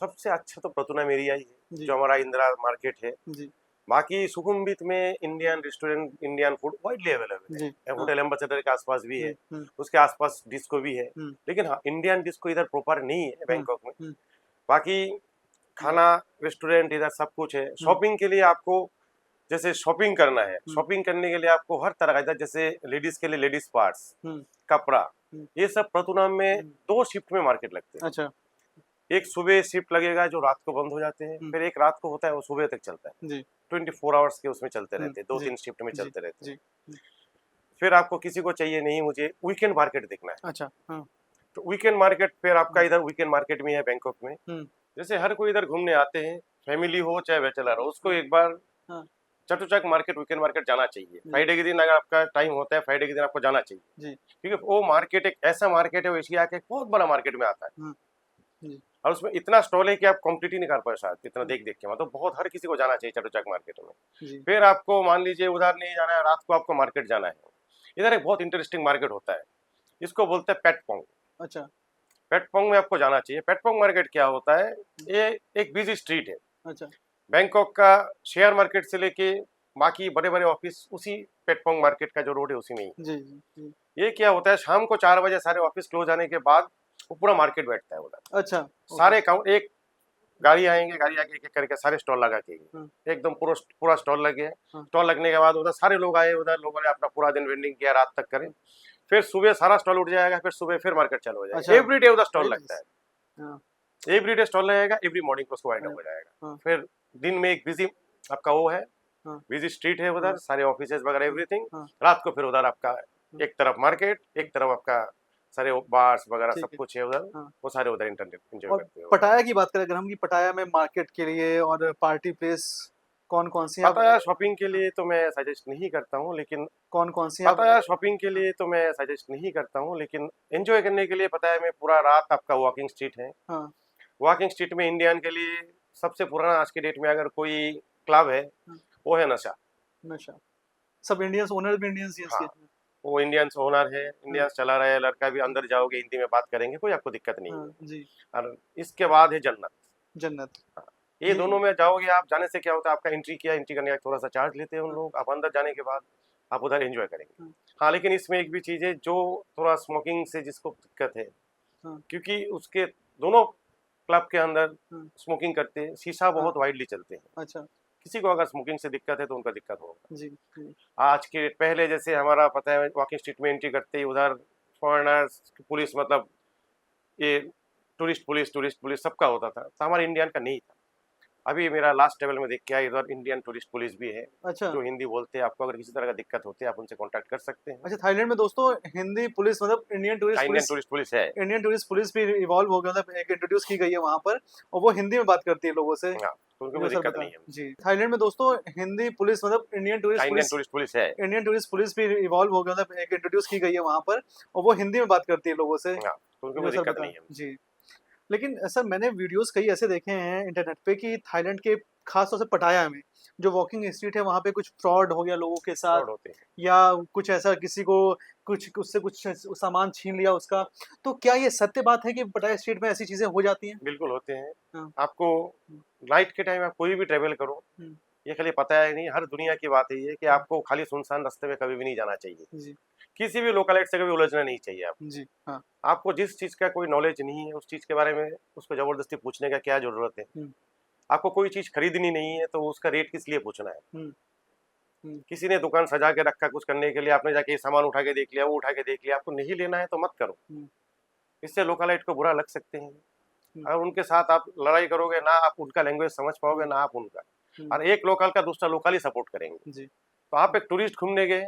सबसे अच्छा तो प्रतुना एरिया ही है, जी, जो हमारा इंदिरा मार्केट है। जी, बाकी सुखुमवित में Indian restaurant, Indian food widely available जी, है। हाँ। होटल एम्बेसडर के आसपास भी है, हुँ, हुँ, उसके आसपास डिस्को भी है। हुँ, लेकिन हाँ, इंडियन डिस्को इधर प्रॉपर नहीं है हुँ, बैंकॉक में। हुँ, बाकी हुँ, खाना, रेस्टोरेंट इधर सब कुछ है। हुँ, शॉपिंग के लिए आपको जैसे शॉपिंग करना है, हुँ, शॉपिंग करने के लिए आपको हर तरह का, इधर जैसे लेडीज के लिए लेडीज पार्ट्स, हुँ, कपड़ा, हुँ, ये सब प्रतुनाम में हुँ। 2 शिफ्ट में मार्केट लगते हैं। अच्छा, एक सुबह शिफ्ट लगेगा जो रात को बंद हो जाते हैं, हुँ, फिर एक रात को होता है वो सुबह तक चलता है। जी, 24 आवर्स के उसमें चलते हुँ, रहते हैं, जी, 2-3 शिफ्ट में जी, चलते रहते हैं। जी, हुँ, फिर आपको किसी को चाहिए नहीं मुझे वीकेंड मार्केट देखना है, अच्छा, हाँ, तो वीकेंड मार्केट फिर आपका हुँ, इधर वीकेंड मार्केट में है बैंकॉक में। हुँ, जैसे हर कोई इधर घूमने आते हैं, फैमिली हो चाहे बैचलर हो, उसको हाँ, एक बार हाँ, चटुचक मार्केट, वीकेंड मार्केट जाना चाहिए। जी, फ्राइडे के दिन अगर आपका टाइम होता है, फ्राइडे के दिन आपको जाना चाहिए, जी, क्योंकि वो मार्केट एक ऐसा मार्केट है, वो एशिया के एक बहुत बड़ा मार्केट में आता है। हुँ, जी, और उसमें इतना स्टॉल है कि आप कंप्लीट ही नहीं कर पाए शायद, इतना हुँ, देख देख के, मतलब बहुत हर किसी को जाना चाहिए चटुचक मार्केट में। जी, फिर आपको मान लीजिए उधर नहीं जाना है, रात को आपको मार्केट जाना है, इधर एक बहुत इंटरेस्टिंग मार्केट होता है, इसको बोलते हैं पेटपोंग। अच्छा, पेटपोंग में आपको जाना चाहिए। पेटपोंग मार्केट क्या होता है, हुँ, ये एक बिजी स्ट्रीट है। अच्छा, बैंकॉक का शेयर मार्केट से लेके बाकी बड़े बड़े ऑफिस उसी पेटपोंग मार्केट का जो रोड है उसी में ही है। जी, जी, जी, ये क्या होता है, शाम को 4 बजे सारे ऑफिस क्लोज आने के बाद वो पूरा मार्केट बैठता है उधर। अच्छा, ओके, सारे काउंट एक गाड़ी आएंगे, गाड़ी आके एक एक करके सारे स्टॉल लगा के हाँ, एकदम पूरा पूरा स्टॉल लगे। हाँ, स्टॉल लगने के बाद उधर सारे लोग आए, उधर लोगों ने अपना पूरा दिन वेंडिंग किया, रात तक करे। हाँ, फिर सुबह सारा स्टॉल उठ जाएगा, फिर सुबह फिर मार्केट चालू हो जाएगा। अच्छा, एवरी डे उधर स्टॉल वेरी लगता नाइस, है, हाँ, एवरी डे स्टॉल लगेगा, एवरी मॉर्निंग को उसको वाइंड अप हाँ, हो जाएगा। हाँ, फिर दिन में एक बिजी आपका वो है, हाँ, बिजी स्ट्रीट है हाँ, उधर, सारे ऑफिसेज वगैरह हाँ, एवरीथिंग। हाँ, रात को फिर उधर आपका हाँ, एक तरफ मार्केट, एक तरफ आपका सारे बार्स वगैरह सब ठीक है, कुछ है उधर, हाँ। वो सारे उधर इंटरनेट एंजॉय और करते हैं उधर। पटाया की बात करें अगर हम कि पटाया में मार्केट के लिए और पार्टी प्लेस कौन-कौन सी आप पाताया शॉपिंग के हाँ, लिए तो मैं सजेस्ट नहीं करता हूँ, लेकिन कौन-कौन सी आप पाताया शॉपिंग के हाँ, लिए तो मैं सजेस्ट नहीं करता हूँ, लेकिन एंजॉय करने के लिए पाताया में पूरा रात आपका वॉकिंग स्ट्रीट है। हाँ, वॉकिंग स्ट्रीट में इंडियन के लिए सबसे पुराना आज के डेट में अगर कोई क्लब है, हाँ, वो है नशा। नशा। सब इंडियंस ओनर भी इंडियंस ही हैं हाँ, इसके? वो इंडियंस ओनर है, इंडियंस चला रहा है, लड़का भी अंदर जाओगे हिंदी में बात करेंगे, कोई आपको दिक्कत नहीं है। जी। और इसके बाद है जन्नत। जन्नत। ये दोनों में जाओगे आप, जाने से क्या होता है, आपका एंट्री किया, एंट्री करने का थोड़ा सा चार्ज लेते हैं उन लोग, आप अंदर जाने के बाद आप उधर एंजॉय करेंगे। हाँ, लेकिन इसमें एक भी चीज़ है जो थोड़ा स्मोकिंग से जिसको दिक्कत है, क्योंकि उसके दोनों क्लब के अंदर स्मोकिंग करते हैं, शीशा बहुत वाइडली चलते हैं। अच्छा। किसी को अगर स्मोकिंग से दिक्कत है तो उनका दिक्कत होगा। जी। आज के पहले जैसे हमारा पता है वॉकिंग स्ट्रीट में एंट्री करते ही उधर फॉरेनर्स पुलिस, मतलब ये टूरिस्ट पुलिस सबका होता था, तो हमारे इंडियन का नहीं था। अभी मेरा लास्ट टेबल में देख के आया, इधर इंडियन टूरिस्ट पुलिस भी है। अच्छा। जो हिंदी बोलते हैं। आपको अगर किसी तरह का दिक्कत होती है आप उनसे कांटेक्ट कर सकते हैं। अच्छा, थाईलैंड में दोस्तों हिंदी पुलिस मतलब इंडियन टूरिस्ट पुलिस है। इंडियन टूरिस्ट पुलिस भी इवॉल्व हो गया, मतलब एक इंट्रोड्यूस की गई है वहाँ पर, और वो हिंदी में बात करती है लोगों से। हाँ, तो उनको जो कोई सर दिक्कत बता नहीं है। जी, थाईलैंड में दोस्तों हिंदी पुलिस मतलब इंडियन टूरिस्ट पुलिस है। इंडियन टूरिस्ट पुलिस भी इवॉल्व हो गया, मतलब एक इंट्रोड्यूस की गई है वहाँ पर, और वो हिंदी में बात करती है लोगों से। हाँ, तो उनको जो कोई सर दिक्कत बता नहीं है। जी। लेकिन सर मैंने वीडियोस कई ऐसे देखे हैं इंटरनेट पे कि थाईलैंड के खास तौर से पटाया में जो वॉकिंग स्ट्रीट है वहाँ पे कुछ फ्रॉड हो गया लोगों के साथ, फ्रॉड होते हैं। या कुछ ऐसा किसी को कुछ उससे कुछ सामान छीन लिया उसका। तो क्या ये सत्य बात है कि पटाया स्ट्रीट में ऐसी चीजें हो जाती हैं? बिल्कुल होते हैं। हाँ। आपको नाइट के टाइम आप कोई भी ट्रेवल करो, ये खाली पता है नहीं, हर दुनिया की बात है ये कि आपको खाली सुनसान रास्ते में कभी भी नहीं जाना चाहिए। जी। किसी भी लोकलाइट से कभी उलझना नहीं चाहिए आप। जी। हाँ। आपको जिस चीज का कोई नॉलेज नहीं है उस चीज के बारे में उसको जबरदस्ती पूछने का क्या जरूरत है। आपको कोई चीज खरीदनी नहीं है तो उसका रेट किस लिए पूछना है। किसी ने दुकान सजा के रखा कुछ करने के लिए, आपने जाके ये सामान उठा के देख लिया, वो उठा के देख लिया, आपको नहीं लेना है तो मत करो। इससे लोकलाइट को बुरा लग सकते हैं। अगर उनके साथ आप लड़ाई करोगे ना, आप उनका लैंग्वेज समझ पाओगे ना आप उनका, और एक लोकल का दूसरा लोकल ही सपोर्ट करेंगे। तो आप एक टूरिस्ट घूमने गए,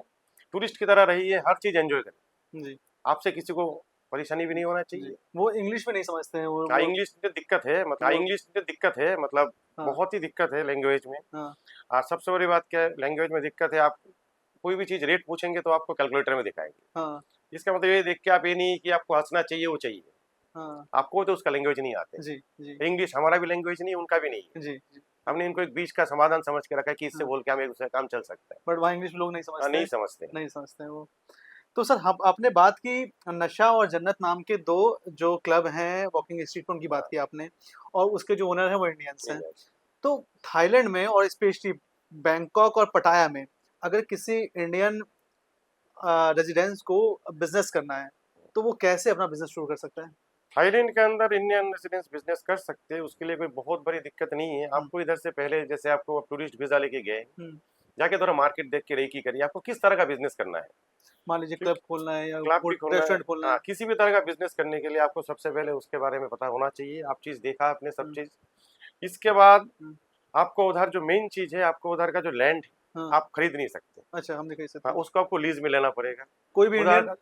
टूरिस्ट की तरह रहिए, हर चीज एंजॉय करें। आपसे किसी को परेशानी भी नहीं होना चाहिए। वो इंग्लिश में नहीं समझते हैं वो इंग्लिश में दिक्कत है, मतलब इंग्लिश में दिक्कत है, मतलब बहुत ही दिक्कत है लैंग्वेज में। और सबसे बड़ी बात क्या है, लैंग्वेज में दिक्कत है। आप कोई भी चीज रेट पूछेंगे तो आपको कैलकुलेटर में दिखाएंगे। इसका मतलब ये देख के आप ये नहीं कि आपको हंसना चाहिए वो चाहिए। आपको तो उसका लैंग्वेज नहीं आते। इंग्लिश हमारा भी लैंग्वेज नहीं, उनका भी नहीं है। हमने इनको एक बीच का समाधान समझ के रखा है कि इससे बोल के हमें उसका काम चल सकता है। बट वहाँ इंग्लिश लोग नहीं समझते हैं वो। तो सर आपने बात की नशा और जन्नत नाम के दो जो क्लब हैं वॉकिंग स्ट्रीट पर, उनकी बात की आपने, और उसके जो ओनर हैं वो इंडियंस हैं। तो थाईलैंड में और स्पेशली बैंकॉक और पटाया में अगर किसी इंडियन रेजिडेंट्स को बिजनेस करना है तो वो कैसे अपना बिजनेस शुरू कर सकता है? थाईलैंड के अंदर इंडियन रेजिडेंट्स बिजनेस कर सकते हैं, उसके लिए कोई बहुत बड़ी दिक्कत नहीं है। आपको इधर से पहले जैसे आपको टूरिस्ट वीजा लेके गए, जाके थोड़ा मार्केट देख के रेकी करिए, आपको किस तरह का बिजनेस करना है। मान लीजिए क्लब खोलना है या रेस्टोरेंट खोलना है, किसी भी तरह का बिजनेस करने के लिए आपको सबसे पहले उसके बारे में पता होना चाहिए। आप चीज देखा आपने सब चीज, इसके बाद आपको उधर जो मेन चीज है, आपको उधर का जो लैंड आप खरीद नहीं सकते। अच्छा, हम नहीं खरीद सकते। उसको आपको लीज में लेना पड़ेगा। कोई भी इंडियन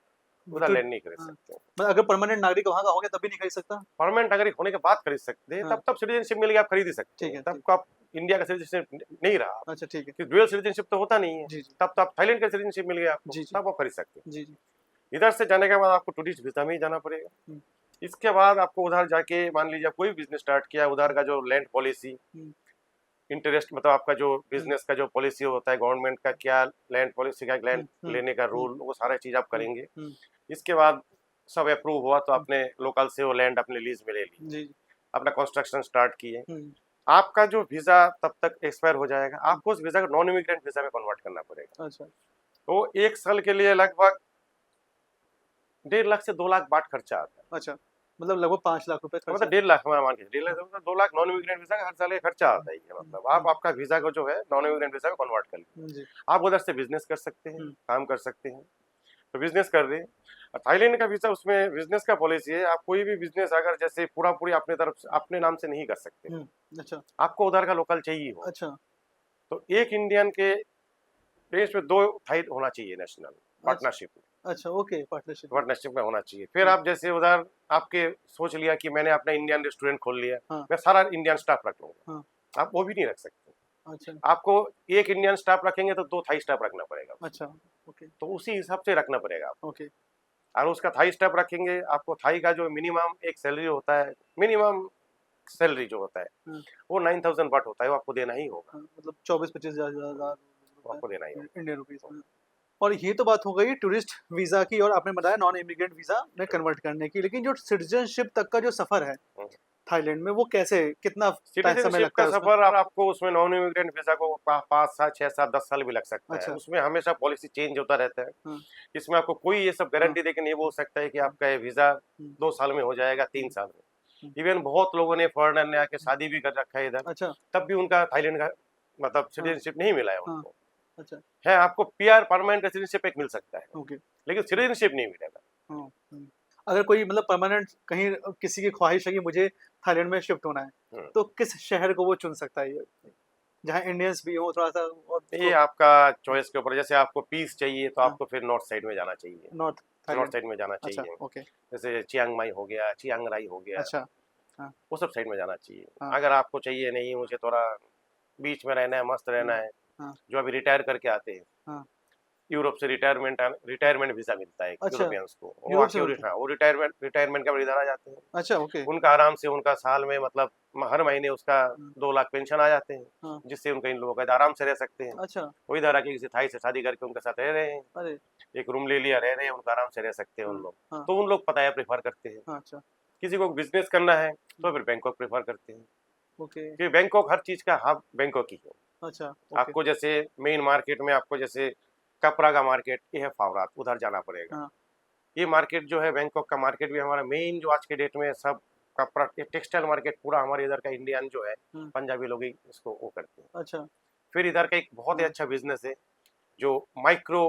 उधर लैंड नहीं खरीद सकते। मतलब अगर परमानेंट नागरिक वहाँ का हो गया तब भी नहीं खरीद सकता? परमानेंट नागरिक होने के बाद खरीद सकते हैं, तब सिटीजनशिप मिल गया आप खरीद ही सकते हैं। तब आप इंडिया का सिटीजनशिप नहीं रहा। अच्छा, ठीक है। कि ड्यूअल सिटीजनशिप तो होता नहीं है। तब तो आप थाईलैंड का सिटीजनशिप मिल गया आपको, तब आप खरीद सकते हैं। इधर से जाने के बाद आपको टूरिस्ट वीजा में ही जाना पड़ेगा। इसके बाद आपको उधर जाके मान लीजिए कोई बिजनेस स्टार्ट किया, उधर का जो लैंड पॉलिसी, इंटरेस्ट, मतलब आपका जो बिजनेस का जो पॉलिसी होता है गवर्नमेंट का, क्या लैंड पॉलिसी का, लैंड लेने का रूल, वो सारा चीज आप करेंगे। इसके बाद सब अप्रूव हुआ तो आपने लोकल से वो लैंड अपने लीज में ले ली, अपना कंस्ट्रक्शन स्टार्ट किए। आपका जो वीजा तब तक एक्सपायर हो जाएगा, आपको उस वीजा को नॉन इमिग्रेंट वीजा में कन्वर्ट करना पड़ेगा। अच्छा। तो 1 साल के लिए लगभग 1.5 लाख से 2 लाख बाट खर्चा आता है। अच्छा, मतलब लगभग 5 लाख रुपए मतलब 1.5 लाख मान के 1.5 lakh 2 lakh non immigrant visa का हर साल खर्चा आता है। मतलब आप आपका वीजा को जो है नॉन इमिग्रेंट वीजा में कन्वर्ट कर लीजिए, आप उधर से बिजनेस कर सकते हैं, काम कर सकते हैं। तो बिजनेस कर रहे हैं। थाईलैंड का वीजा, उसमें बिजनेस का पॉलिसी है, आप कोई भी बिजनेस अगर जैसे पूरी अपने तरफ से अपने नाम से नहीं कर सकते। अच्छा। आपको उधर का लोकल चाहिए हो। अच्छा। तो एक इंडियन के देश में 2 थाई होना चाहिए नेशनल पार्टनरशिप में। अच्छा, ओके, पार्टनरशिप में होना चाहिए। फिर आप जैसे उधर आपके सोच लिया कि मैंने अपना इंडियन रेस्टोरेंट खोल लिया, मैं सारा इंडियन स्टाफ रख लूंगा, आप वो भी नहीं रख सकते। अच्छा। आपको एक इंडियन स्टाफ रखेंगे तो 2 थाई स्टाफ रखना पड़ेगा। अच्छा, ओके। तो उसी हिसाब से रखना पड़ेगा आपको। ओके। और उसका थाई स्टाफ रखेंगे, आपको थाई का जो मिनिमम एक सैलरी होता है, मिनिमम सैलरी जो होता है वो 9000 बाट होता है, वो आपको देना ही होगा। मतलब 24-25 हजार आपको देना ही होगा इंडियन रुपीस। और ये तो बात हो गई टूरिस्ट वीजा की, और आपने बताया नॉन इमिग्रेंट वीजा में कन्वर्ट करने की, लेकिन जो सिटीजनशिप तक का जो सफर है थाईलैंड में, वो कैसे, कितना समय सिटीजनशिप लगता का है उसमें? सफर आपको उसमें नॉन इमिग्रेंट वीजा को 5, 7, 6, 7, 10 साल भी लग सकता है। अच्छा। उसमें हमेशा पॉलिसी चेंज होता रहता है। हाँ। इसमें आपको कोई ये सब गारंटी दे के नहीं बोल सकता है कि आपका ये वीजा 2 साल में हो जाएगा, 3 साल में। इवन बहुत लोगों ने फॉरेनर ने आके शादी भी कर रखा है इधर, अच्छा। तब भी उनका थाईलैंड का मतलब सिटीजनशिप नहीं मिला है उनको। अच्छा। है आपको पीआर परमानेंट रेसिडेंशिप एक मिल सकता है, ओके। लेकिन सिटीजनशिप नहीं मिलेगा। अगर कोई मतलब परमानेंट कहीं किसी की ख्वाहिश है कि मुझे थाईलैंड में शिफ्ट होना है, तो किस शहर को वो चुन सकता है, ये जहाँ इंडियंस भी हो थोड़ा सा? और ये आपका चॉइस के ऊपर। जैसे आपको पीस चाहिए तो आपको फिर नॉर्थ साइड में जाना चाहिए, नॉर्थ साइड में जाना अच्छा, चाहिए। ओके। जैसे चियांग माई हो गया, चियांग राई हो गया, अच्छा। हाँ। वो सब साइड में जाना चाहिए। हाँ। अगर आपको चाहिए नहीं मुझे थोड़ा बीच में रहना है, मस्त रहना है, हाँ। जो अभी रिटायर करके आते हैं, हाँ। यूरोप से रिटायरमेंट वीजा मिलता है अच्छा, यूरोपियंस को, वो यूरोप से आके मिलता है? वो रिटायरमेंट का इधर आ जाते हैं। अच्छा, ओके। उनका आराम से उनका साल में मतलब हर महीने उसका 2 लाख पेंशन आ जाते हैं, हाँ। जिससे उनका इन लोगों का आराम से रह सकते हैं। अच्छा। वो इधर आके किसी थाई से शादी करके उनके साथ रह रहे हैं, अरे। एक रूम ले लिया, रह रहे हैं, उनका आराम से रह सकते हैं उन लोग। हाँ। तो उन लोग पता है प्रेफर करते हैं। अच्छा। किसी को बिजनेस करना है तो फिर बैंकॉक प्रेफर करते हैं, ओके। क्योंकि बैंकॉक हर चीज का हब बैंकॉक ही है। अच्छा, ओके। आपको जैसे मेन मार्केट में आपको जैसे कपड़ा का मार्केट ये है फावरात, उधर जाना पड़ेगा। हाँ। ये मार्केट जो है बैंकॉक का मार्केट भी हमारा मेन, जो आज के डेट में सब कपड़ा टेक्सटाइल मार्केट पूरा हमारे इधर का इंडियन जो है, पंजाबी लोग ही इसको वो करते हैं। अच्छा। फिर इधर का एक बहुत ही अच्छा बिजनेस है जो माइक्रो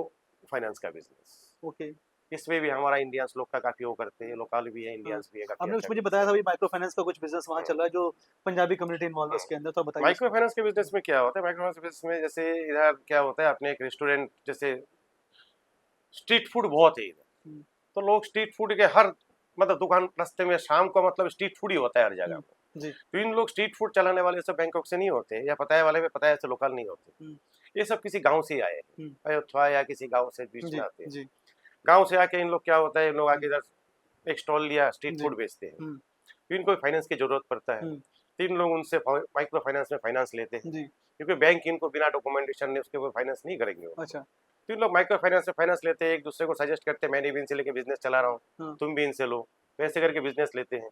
फाइनेंस का बिजनेस। ओके। इसमें भी हमारा इंडियंस लोग का काफी वो करते हैं, लोकल भी है, इंडियंस भी है, काफी आपने कुछ अच्छा मुझे business बताया है। था भाई, माइक्रो फाइनेंस का कुछ बिजनेस वहाँ चल रहा है जो पंजाबी कम्युनिटी इन्वॉल्व है उसके अंदर, तो बताइए माइक्रो इसको। फाइनेंस के बिजनेस में क्या होता है? माइक्रो फाइनेंस बिजनेस में जैसे इधर क्या होता है, अपने एक रेस्टोरेंट जैसे स्ट्रीट फूड बहुत है इधर, तो लोग स्ट्रीट फूड के हर मतलब दुकान रास्ते में शाम को मतलब स्ट्रीट फूड ही होता है हर जगह में। जी। तो इन लोग स्ट्रीट फूड चलाने वाले सब बैंकॉक से नहीं होते, या पताये वाले में पताये से लोकल नहीं होते, ये सब किसी गांव से ही आए हैं, अयोध्या या किसी गांव से बीच में आते हैं। जी। गांव से आके इन लोग क्या होता है, इन लोग आके इधर एक स्टॉल लिया, स्ट्रीट फूड बेचते हैं, तो इनको फाइनेंस की जरूरत पड़ता है, तो इन लोग उनसे माइक्रो फाइनेंस में फाइनेंस लेते हैं, क्योंकि बैंक इनको बिना डॉक्यूमेंटेशन ने उसके ऊपर फाइनेंस नहीं करेंगे। अच्छा। तो इन लोग माइक्रो फाइनेंस से फाइनेंस लेते हैं, एक दूसरे को सजेस्ट करते हैं, मैंने भी इनसे लेके बिजनेस चला रहा हूँ, तुम भी इनसे लो, तो ऐसे करके बिजनेस लेते हैं।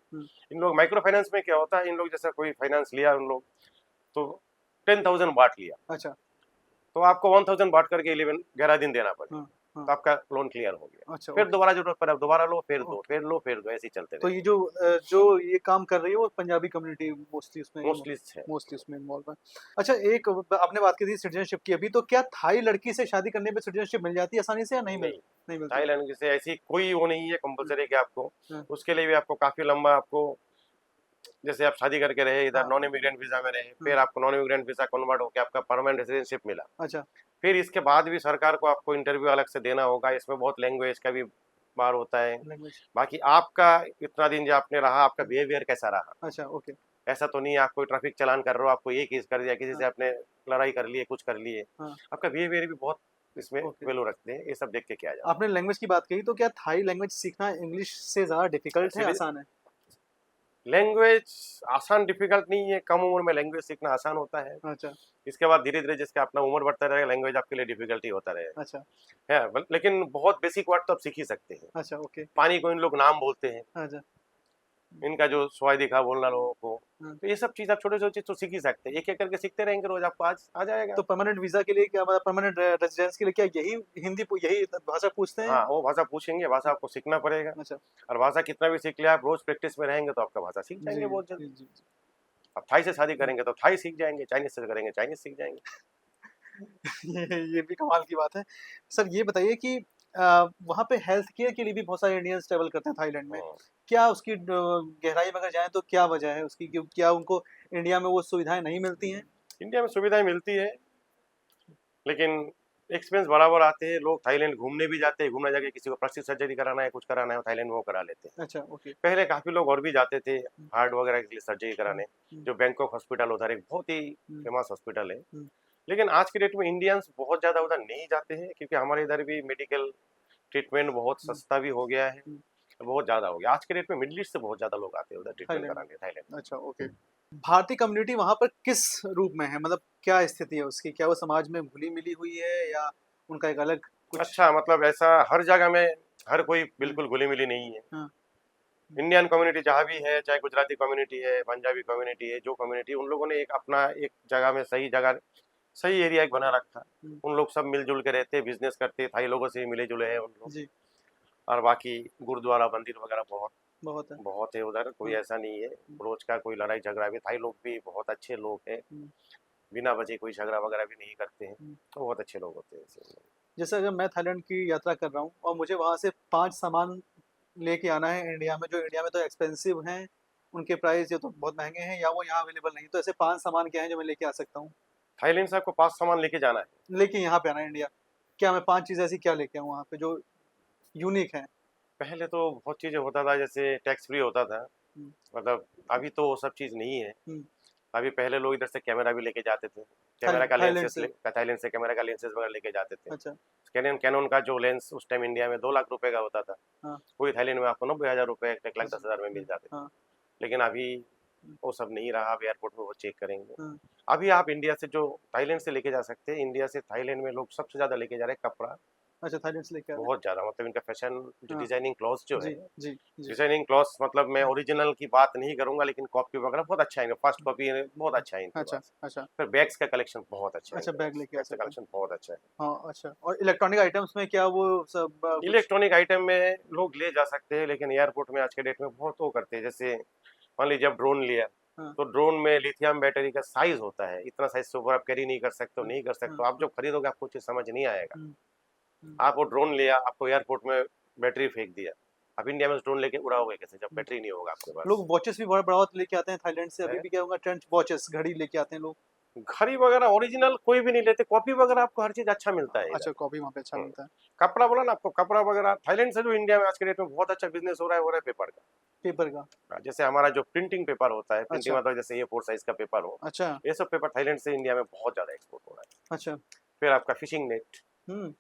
इन लोग माइक्रो फाइनेंस में क्या होता है, इन लोग जैसा कोई फाइनेंस लिया उन लोग, तो 10,000 बांट लिया, अच्छा। तो आपको 1,000 बांट करके 11 दिन देना पड़ेगा, तो आपका लोन क्लियर हो गया। अच्छा, फिर दोबारा जरूरत पड़ा दोबारा लो, फिर दो, फिर लो, फिर दो, ऐसे ही चलते तो रहे। ये जो ये काम कर रही है वो पंजाबी कम्युनिटी मोस्टली उसमें इन्वॉल्व है। अच्छा, एक आपने बात की थी सिटीजनशिप की अभी, तो क्या थाई लड़की से शादी करने पे सिटीजनशिप मिल जाती है आसानी से या नहीं मिलती? थाईलैंड से ऐसी कोई वो नहीं है कंपलसरी कि आपको, उसके लिए भी आपको काफी लंबा, आपको जैसे आप शादी करके रहे इधर, नॉन इमिग्रेंट वीजा में रहे, फिर आपको नॉन इमिग्रेंट वीजा कन्वर्ट होकर आपका परमानेंट रेसिडेंशिप मिला। अच्छा। फिर इसके बाद भी सरकार को आपको इंटरव्यू अलग से देना होगा, इसमें बहुत लैंग्वेज का भी बार होता है। बाकी आपका इतना दिन जो आपने रहा, आपका बिहेवियर कैसा रहा। अच्छा, ओके। ऐसा तो नहीं आप कोई ट्रैफिक चालान कर रहे हो, आपको ये केस कर दिया, किसी से आपने लड़ाई कर ली है, कुछ कर लिए, आपका बिहेवियर भी बहुत इसमें वैल्यू रखते हैं, ये सब देख के किया जाता है। आपने लैंग्वेज की बात कही, तो क्या थाई लैंग्वेज सीखना इंग्लिश से ज्यादा डिफिकल्ट है, आसान है? लैंग्वेज आसान डिफिकल्ट नहीं है, कम उम्र में लैंग्वेज सीखना आसान होता है। अच्छा। इसके बाद धीरे धीरे जिसका अपना उम्र बढ़ता रहेगा, लैंग्वेज आपके लिए डिफिकल्टी होता रहेगा। अच्छा। है, लेकिन बहुत बेसिक वर्ड तो आप सीख ही सकते हैं। अच्छा, ओके। पानी को इन लोग नाम बोलते हैं। अच्छा। इनका जो स्वाद दिखा बोलना लोगों को, तो ये सब चीज आप छोटे छोटे चीज तो सीख ही सकते हैं, एक एक करके सीखते रहेंगे, रोज आपको आज आ जाएगा। तो परमानेंट वीजा के लिए क्या, परमानेंट रेजिडेंस के लिए क्या यही भाषा पूछते हैं? हाँ, वो भाषा पूछेंगे, भाषा आपको सीखना पड़ेगा। अच्छा। और भाषा कितना भी सीख लिया, आप रोज प्रैक्टिस में रहेंगे तो आपका भाषा सीख जाएंगे बहुत जल्दी। आप थाई से शादी करेंगे तो थाई सीख जाएंगे, चाइनीज से करेंगे चाइनीज सीख जाएंगे। ये भी कमाल की बात है। सर ये बताइए कि वहाँ पे हेल्थ केयर के लिए भी बहुत सारे इंडियंस ट्रैवल करते हैं थाईलैंड में, क्या उसकी गहराई में अगर जाएं तो क्या वजह है उसकी, क्या उनको इंडिया में वो सुविधाएं नहीं मिलती हैं? इंडिया में सुविधाएं मिलती है, लेकिन एक्सपेंस बराबर आते हैं। लोग थाईलैंड घूमने भी जाते हैं, घूमने जाके किसी को प्लास्टिक सर्जरी कराना है, कुछ कराना है, थाईलैंड में वो करा लेते हैं। अच्छा, ओके। पहले काफी लोग और भी जाते थे हार्ट वगैरह के लिए सर्जरी कराने, जो बैंकॉक हॉस्पिटल उधर एक बहुत ही फेमस हॉस्पिटल है। लेकिन आज के डेट में इंडियंस बहुत ज्यादा उधर नहीं जाते हैं, क्योंकि हमारे इधर भी मेडिकल ट्रीटमेंट बहुत सस्ता भी हो गया है, बहुत ज्यादा हो गया। आज के डेट में मिडिल ईस्ट से बहुत ज्यादा लोग आते हैं उधर ट्रीटमेंट कराने थाईलैंड। अच्छा, ओके। भारतीय कम्युनिटी वहाँ पर किस रूप में है, मतलब क्या स्थिति है उसकी? क्या वो समाज में घुली मिली हुई है या उनका एक अलग कुछ? अच्छा, मतलब ऐसा हर जगह में हर कोई बिल्कुल घुली मिली नहीं है। हाँ। इंडियन कम्युनिटी जहाँ भी है, चाहे गुजराती कम्युनिटी है, पंजाबी कम्युनिटी है, जो कम्युनिटी, उन लोगों ने एक अपना एक जगह में सही एरिया एक बना रखा। उन लोग सब मिलजुल के रहते, बिजनेस करते, थाई लोगों से मिले जुले हैं उन लोग। जी। और बाकी गुरुद्वारा मंदिर वगैरह बहुत बहुत है। बहुत है उधर, कोई ऐसा नहीं है रोज का कोई लड़ाई झगड़ा भी। थाई लोग भी बहुत अच्छे लोग हैं, बिना वजह कोई झगड़ा वगैरह भी नहीं करते हैं, तो बहुत अच्छे लोग होते हैं ऐसे लोग। जैसे अगर मैं थाईलैंड की यात्रा कर रहा हूँ और मुझे वहाँ से 5 सामान लेके आना है इंडिया में, जो इंडिया में तो एक्सपेंसिव हैं, उनके प्राइस या तो बहुत महंगे हैं या वो यहाँ अवेलेबल नहीं, तो ऐसे 5 सामान क्या हैं जो मैं लेके आ सकता हूँ? थाईलैंड से आपको 5 सामान लेके जाना है। लेके यहाँ पे आना है इंडिया, क्या मैं 5 चीज़ ऐसी क्या लेके आऊँ वहाँ पे जो यूनिक है? पहले तो बहुत चीजें होता था, जैसे टैक्स फ्री होता था, हुँ, मतलब अभी तो वो सब चीज नहीं है। हुँ। अभी पहले लोग इधर से कैमरा भी लेके जाते थे, कैमरा का थाईलैंड लेंसेज से? थाईलैंड से कैमरा का लेंसेज वगैरह लेके जाते थे। अच्छा। कैनन का जो लेंस उस टाइम इंडिया में 2 लाख रुपए का होता था, हाँ। वही थाईलैंड में आपको 90,000 रुपए, 1,10,000 में मिल हुँ, जाते थे। हाँ। लेकिन अभी वो सब नहीं रहा, अब एयरपोर्ट में वो चेक करेंगे। हाँ। अभी आप इंडिया से जो थाईलैंड से लेके जा सकते हैं, इंडिया से थाईलैंड में लोग सबसे ज्यादा लेके जा रहे हैं कपड़ा, अच्छा, थाईलैंड से लेके आ रहे हैं। बहुत ज्यादा। मतलब इनका फैशन जो हाँ। डिजाइनिंग क्लॉथ जो है, जी, जी, जी। डिजाइनिंग क्लॉथ, मतलब मैं हुँ, ओरिजिनल की बात नहीं करूंगा, लेकिन कॉपी वगैरह बहुत अच्छा है, फर्स्ट कॉपी बहुत अच्छा है इनके अच्छा, पास। अच्छा। फिर बैग्स का कलेक्शन बहुत अच्छा है अच्छा, इनके बैग पास, लेके आ बैग्स का सकते हैं। कलेक्शन बहुत अच्छा है। हाँ, अच्छा, और इलेक्ट्रॉनिक आइटम्स में क्या वो सब कुछ? इलेक्ट्रॉनिक आइटम में लोग ले जा सकते हैं, लेकिन एयरपोर्ट में आज के डेट में बहुत वो करते हैं। जैसे मान लीजिए आप ड्रोन लिया, हाँ, तो ड्रोन में लिथियम बैटरी का साइज होता है, इतना साइज से ऊपर आप कैरी नहीं कर सकते हो, हाँ, नहीं कर सकते हाँ, हो। आप हाँ। जब खरीदोगे आपको चीज समझ नहीं आएगा। हुँ, हुँ। आप वो ड्रोन लिया, आपको एयरपोर्ट में बैटरी फेंक दिया, आप इंडिया में ड्रोन लेके उड़ाओगे कैसे जब हुँ। बैटरी नहीं होगा आपके पास? लोग वॉचेस भी बड़ा-बड़ा लेके आते हैं थाईलैंड से, अभी है भी क्या होगा, ट्रेंच वॉचेस घड़ी लेके आते हैं लोग। घड़ी वगैरह ओरिजिनल कोई भी नहीं लेते, कॉपी वगैरह आपको हर चीज अच्छा मिलता है इधर। अच्छा, कॉफ़ी वहाँ पे अच्छा हम्म। मिलता है। कपड़ा बोला ना आपको, कपड़ा वगैरह थाईलैंड से जो इंडिया में आज के डेट में बहुत अच्छा बिजनेस हो रहा है पेपर का। पेपर का? जैसे हमारा जो प्रिंटिंग पेपर होता है, प्रिंटिंग अच्छा, मतलब जैसे ये 4 साइज का पेपर हो, अच्छा, ये सब पेपर थाईलैंड से इंडिया में बहुत ज्यादा एक्सपोर्ट हो रहा है। अच्छा। फिर आपका हुँ,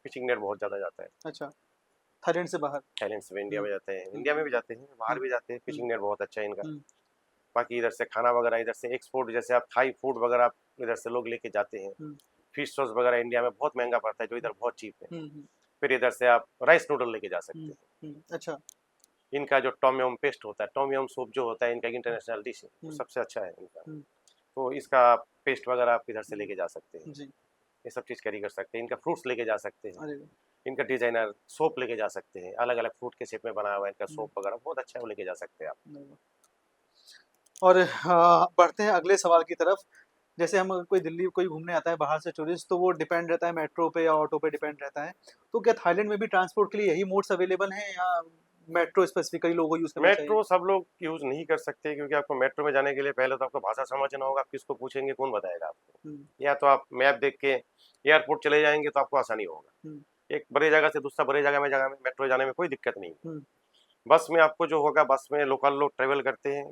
फिशिंग नेट बहुत ज्यादा जाता है अच्छा, थाईलैंड से बाहर? थाईलैंड से इंडिया हुँ, में जाते हैं, हुँ, इंडिया में भी जाते हैं, बाहर हुँ, भी जाते हैं। हुँ, फिशिंग नेट बहुत अच्छा है इनका। हुँ, बाकी इधर से खाना वगैरह इधर से एक्सपोर्ट, जैसे आप थाई फूड वगैरह आप इधर से लोग लेके जाते हैं। हुँ, फिश सॉस वगैरह इंडिया में बहुत महंगा पड़ता है, जो इधर बहुत चीप है। हुँ, हुँ, फिर इधर से आप राइस नूडल लेके जा सकते हुँ, हैं। हुँ, अच्छा। इनका जो टॉम यम पेस्ट होता है, टॉम यम सूप जो होता है, इनका हुँ, इंटरनेशनल डिश है, वो हुँ, सबसे अच्छा है इनका। हुँ, तो इसका पेस्ट वगैरह आप इधर से हुँ, लेके जा सकते हैं, जी, ये सब चीज़ कैरी कर सकते हैं। इनका फ्रूट्स लेके जा सकते हैं, अरे वाह! इनका डिजाइनर सोप लेके जा सकते हैं, अलग अलग फ्रूट के शेप में बना हुआ है इनका हुँ, सोप वगैरह, बहुत अच्छा है, वो लेके जा सकते हैं आप। अरे वाह! और बढ़ते हैं अगले सवाल की तरफ। जैसे हम कोई दिल्ली कोई घूमने आता है बाहर से टूरिस्ट, तो वो डिपेंड रहता है मेट्रो पे या ऑटो पे डिपेंड रहता है। तो क्या थाईलैंड में भी ट्रांसपोर्ट के लिए यही मोड्स अवेलेबल हैं या मेट्रो स्पेसिफिकली लोगों को यूज़ करना चाहिए? मेट्रो सब लोग यूज नहीं कर सकते, क्योंकि आपको मेट्रो में जाने के लिए पहले तो आपको भाषा समझना होगा, आप किसको पूछेंगे, कौन बताएगा आपको। हुँ, या तो आप मैप देख के एयरपोर्ट चले जाएंगे तो आपको आसानी होगा। हुँ, एक बड़े जगह से दूसरा बड़े जगह में मेट्रो जाने में कोई दिक्कत नहीं है। हुँ, बस में आपको जो होगा, बस में लोकल लोग ट्रेवल करते हैं,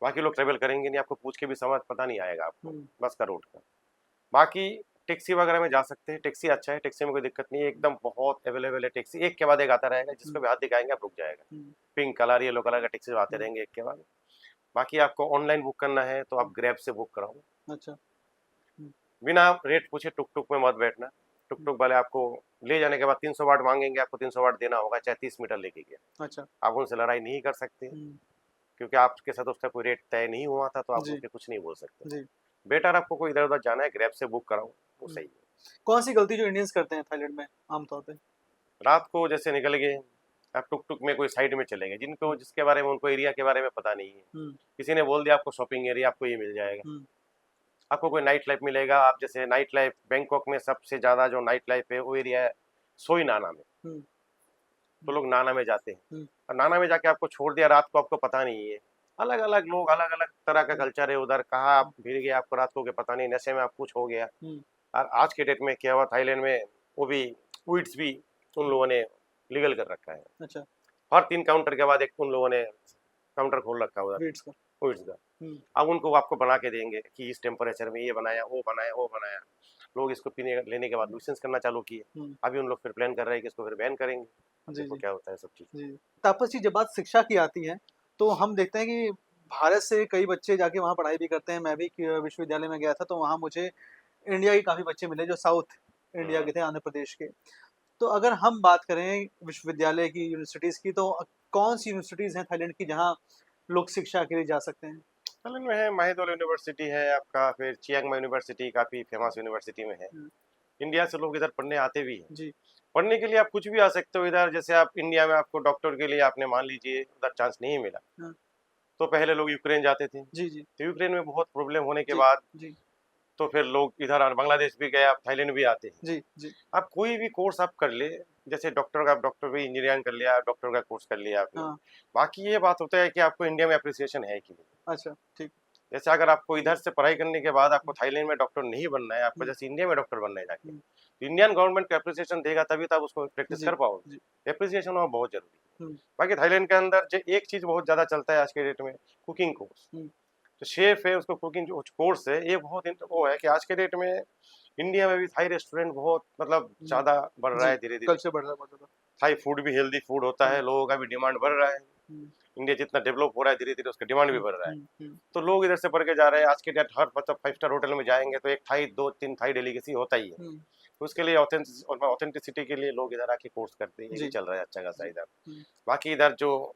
बाकी लोग ट्रेवल करेंगे नहीं, आपको पूछ के भी समझ पता नहीं आएगा आपको हुँ, बस का रूट का। बाकी टैक्सी वगैरह में जा सकते हैं, टैक्सी अच्छा है, टैक्सी में कोई दिक्कत नहीं है, एकदम बहुत अवेलेबल है टैक्सी, एक के बाद एक आता रहेगा, जिसको हुँ, भी हाथ दिखाएंगे आप रुक जाएगा। हुँ, पिंक कलर येलो कलर का टैक्सी आते हुँ, रहेंगे एक के बाद। बाकी आपको ऑनलाइन बुक करना है तो आप हुँ, ग्रैब से बुक कराओ, अच्छा, हुँ, बिना रेट पूछे टुक टुक में मत बैठना। टुक हुँ, टुक वाले आपको ले जाने के बाद 300 वाट मांगेंगे, आपको 300 वाट देना होगा, चाहे 30 मीटर लेके गया। अच्छा, आप उनसे लड़ाई नहीं कर सकते, हुँ, क्योंकि आपके साथ उसका कोई रेट तय नहीं हुआ था, तो आप जी, उनके कुछ नहीं बोल सकते। जी, बेटर आपको कोई इधर उधर जाना है, ग्रैब से बुक कराओ, वो हुँ। सही है। कौन-सी गलती जो इंडियंस करते हैं थाईलैंड में आम तौर पे? रात को जैसे निकल गए, आप टुक टुक में कोई साइड में चले गए, जिनको हुँ, जिसके बारे में उनको एरिया के बारे में पता नहीं है, हुँ, किसी ने बोल दिया आपको शॉपिंग एरिया, आपको ये मिल जाएगा, हुँ, आपको कोई नाइट लाइफ मिलेगा। आप जैसे नाइट लाइफ बैंकॉक में सबसे ज़्यादा जो नाइट लाइफ है वो एरिया है सोई नाना में, हुँ, तो हुँ, लोग नाना में जाते हैं। हुँ, और नाना में जाके आपको छोड़ दिया रात को, आपको पता नहीं है, अलग अलग लोग, अलग अलग तरह का हुँ, कल्चर है उधर, कहाँ आप हुँ, भिड़ गए आपको रात को के पता नहीं, नशे में आप कुछ हो गया। हुँ, और आज के डेट में क्या हुआ थाईलैंड में, वो भी वीड्स भी उन लोगों ने लीगल कर रखा है। अच्छा, हर 3 काउंटर के बाद एक उन लोगों ने काउंटर खोल रखा है उधर रीड्स का। वीड्स का। हुँ, अब उनको आपको बना के देंगे कि इस टेम्परेचर में ये बनाया, वो बनाया, वो बनाया। लोग इसको पीने लेने के बाद लाइसेंस करना चालू किए। हुँ, अभी उन लोग फिर प्लान कर रहे हैं कि इसको फिर बैन करेंगे। अब जी, देखो जी, क्या होता है सब चीज़। जी। तापस जी, जब बात शिक्षा की आती है, तो हम देखते हैं कि भारत से कई बच्चे जाके वहाँ पढ़ाई भी करते हैं। मैं भी विश्वविद्यालय में गया था, तो वहाँ मुझे इंडिया के काफ़ी बच्चे मिले जो साउथ इंडिया के थे, आंध्र प्रदेश के। तो अगर हम बात करें विश्वविद्यालय की, यूनिवर्सिटीज की, तो कौन सी यूनिवर्सिटीज हैं थाईलैंड की जहाँ लोग शिक्षा के लिए जा सकते हैं? थाईलैंड में है महिदोल यूनिवर्सिटी है आपका, फिर चियांग माई यूनिवर्सिटी काफी फेमस यूनिवर्सिटी में है। हम्म, इंडिया से लोग इधर पढ़ने आते भी हैं। जी पढ़ने के लिए आप कुछ भी आ सकते हो इधर, जैसे आप इंडिया में आपको डॉक्टर के लिए आपने मान लीजिए उधर चांस नहीं मिला, हाँ, तो पहले लोग यूक्रेन जाते थे। जी जी तो यूक्रेन में बहुत प्रॉब्लम होने के जी बाद जी तो फिर लोग इधर बांग्लादेश भी गए, आप थाईलैंड भी आते हैं। जी जी। आप कोई भी कोर्स आप कर ले, जैसे डॉक्टर का, आप डॉक्टर भी इंजीनियरिंग कर लिया, डॉक्टर का कोर्स कर लिया आपने। हाँ, बाकी ये बात होता है कि आपको इंडिया में अप्रिसिएशन है कि नहीं। अच्छा, ठीक। जैसे अगर आपको इधर से पढ़ाई करने के बाद आपको थाईलैंड में डॉक्टर नहीं बनना है, आपको हम्म, जैसे इंडिया में डॉक्टर बनना है जाके, हम्म, तो इंडियन गवर्नमेंट का अप्रिसिएशन देगा तभी तो आप उसको प्रैक्टिस जी कर पाओगे। जी। अप्रिसिएशन होना बहुत जरूरी है। हम्म, बाकी थाईलैंड के अंदर जो एक चीज बहुत ज्यादा चलता है आज के डेट में, कुकिंग कोर्स। हम्म, तो शेफ है, उसको कुकिंग जो कोर्स है, ये बहुत वो है कि आज के डेट में इंडिया में भी थाई रेस्टोरेंट बहुत मतलब हम्म, ज्यादा बढ़ रहा जी, है धीरे कल धीरे। से बढ़ रहा है बहुत ज़्यादा। थाई फूड भी हेल्दी फूड होता है, हम्म, लोगों का भी डिमांड बढ़ रहा है। हम्म, इंडिया जितना डेवलप हो रहा है धीरे धीरे उसका डिमांड भी हम्म, बढ़ रहा है। हम्म, तो लोग इधर से बढ़ के जा रहे हैं। आज के डेट हर मतलब 5 स्टार होटल में जाएंगे तो एक थाई, दो तीन थाई डेलीकेसी होता ही है। हम्म, तो उसके लिए ऑथेंटिसिटी के लिए लोग इधर आके कोर्स करते हैं, ये भी जी चल रहा है अच्छा खासा जी। इधर। हम्म, बाकी इधर जो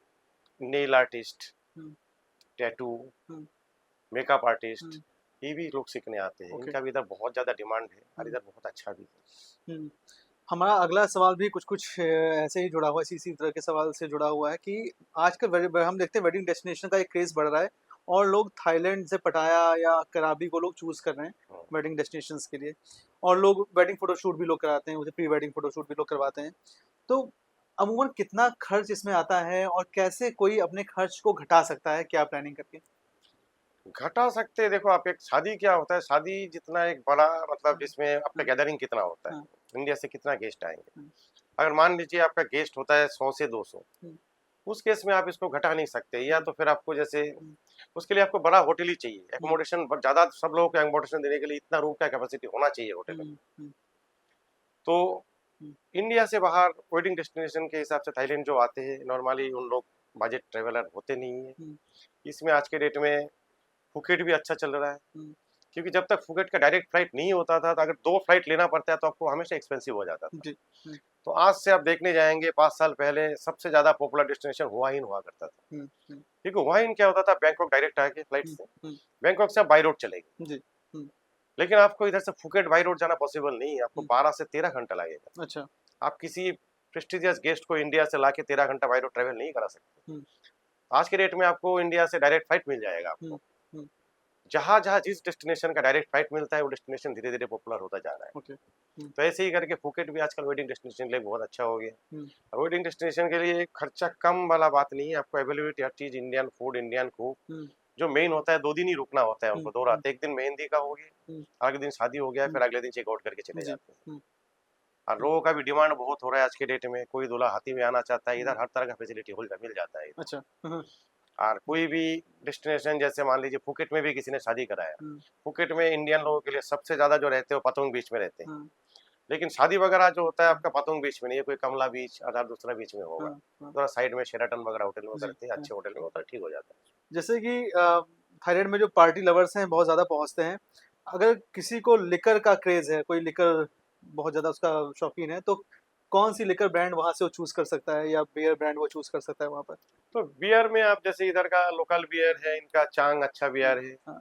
नेल आर्टिस्ट, हम्म, टैटू, हम्म, मेकअप आर्टिस्ट, हम्म, ये भी लोग सीखने आते हैं। ओके। इनका भी इधर बहुत ज़्यादा डिमांड है और हम्म, इधर बहुत अच्छा भी है। हम्म। हमारा अगला सवाल भी कुछ ऐसे ही जुड़ा हुआ है, इसी तरह के सवाल से जुड़ा हुआ है कि आजकल हम देखते हैं वेडिंग डेस्टिनेशन का एक क्रेज बढ़ रहा है और लोग थाईलैंड से पटाया या कराबी को लोग चूज कर रहे हैं हाँ। वेडिंग डेस्टिनेशंस के लिए। और लोग वेडिंग फोटोशूट भी लोग कराते हैं, उसे प्री वेडिंग फोटोशूट भी लोग करवाते हैं। तो अमूमन कितना खर्च इसमें आता है और कैसे कोई अपने खर्च को घटा सकता है, क्या प्लानिंग करके? घटा सकते हैं, देखो आप, एक शादी क्या होता है, शादी जितना एक बड़ा मतलब हाँ जिसमें आपका हाँ गैदरिंग कितना होता है, हाँ इंडिया से कितना गेस्ट आएंगे। हाँ, अगर मान लीजिए आपका गेस्ट होता है 100 से 200, हम्म, उस केस में आप इसको घटा नहीं सकते, या हम्म, तो फिर आपको जैसे हम्म, उसके लिए आपको बड़ा होटल ही चाहिए। हम्म, एकोमोडेशन ज्यादा, सब लोगों को एकोमोडेशन देने के लिए इतना रूम का कैपेसिटी होना चाहिए होटल में। हम्म, हम्म, तो हम्म, इंडिया से बाहर वेडिंग डेस्टिनेशन के हिसाब से थाईलैंड जो आते हैं नॉर्मली उन लोग बजट ट्रेवलर होते नहीं है। हम्म, इसमें आज के डेट में फुकेट भी अच्छा चल रहा है, हम्म, क्योंकि जब तक फुकेट का डायरेक्ट फ्लाइट नहीं होता था तो अगर 2 फ्लाइट लेना पड़ता है तो आपको हमेशा एक्सपेंसिव हो जाता था। जी, हम्म, तो आज से आप देखने जाएंगे 5 साल पहले सबसे ज्यादा पॉपुलर डेस्टिनेशन हुआइन हुआ करता था। हम्म, हम्म, क्योंकि हुआइन क्या होता था, बैंकॉक डायरेक्ट आके फ्लाइट हम्म, से, हम्म, बैंकॉक से आप बाई रोड चलेंगे। जी, हम्म, लेकिन आपको इधर से फुकेट बाई रोड जाना पॉसिबल नहीं है, आपको हम्म, 12 से 13 घंटा लगेगा। अच्छा, आप किसी प्रेस्टिजियस गेस्ट को इंडिया से लाके 13 घंटा बाई रोड ट्रेवल नहीं करा सकते। हम्म, आज के डेट में आपको इंडिया से डायरेक्ट फ्लाइट मिल जाएगा हम्म, आपको। हम्म, जहां जहां जिस डेस्टिनेशन का डायरेक्ट फ्लाइट मिलता है वो डेस्टिनेशन धीरे धीरे पॉपुलर होता जा रहा है। ओके, हम्म, तो ऐसे ही करके फुकेट भी आजकल वेडिंग डेस्टिनेशन के लिए बहुत अच्छा हो गया। हम्म, वेडिंग डेस्टिनेशन के लिए खर्चा कम वाला बात नहीं है, आपको अवेलेबिलिटी हर चीज, इंडियन फूड, इंडियन कुक। हम्म, जो मेन होता है 2 दिन ही रुकना होता है हम्म, उनको, 2 रात, एक दिन मेहंदी का हो गया, हम्म, अगले दिन शादी हो गया, हम्म, फिर अगले दिन चेक आउट करके चले जी, जाते हैं। हम्म, और हम्म, लोगों का भी डिमांड बहुत हो रहा है आज के डेट में, कोई दूल्हा हाथी में आना चाहता है, हम्म, इधर हर तरह का फैसिलिटी मिल जाता है इधर। अच्छा, हाँ, और कोई भी डेस्टिनेशन, जैसे मान लीजिए फुकेट में भी किसी ने शादी कराया, हम्म, फुकेट में इंडियन लोगों के लिए सबसे ज्यादा जो रहते हैं वो पतंग बीच में रहते हैं। हाँ, लेकिन शादी वगैरह जो होता है हाँ, आपका पतंग बीच में नहीं है, कोई कमला बीच अदर दूसरा बीच में होगा, हाँ, हाँ, थोड़ा साइड में शेराटन वगैरह होटल में जी, करते हैं, हाँ। अच्छे होटल में होता है, ठीक हो जाता है। जैसे कि थाईलैंड में जो पार्टी लवर्स हैं बहुत ज़्यादा पहुंचते हैं। अगर किसी को लिकर का क्रेज है, कोई लिकर बहुत ज़्यादा उसका शौकीन है, तो कौन सी लिकर ब्रांड वहां से वो चूज कर सकता है या बियर ब्रांड वो चूज कर सकता है वहां पर? तो बियर में आप जैसे इधर का लोकल बियर है, इनका चांग अच्छा हाँ बियर है, हाँ,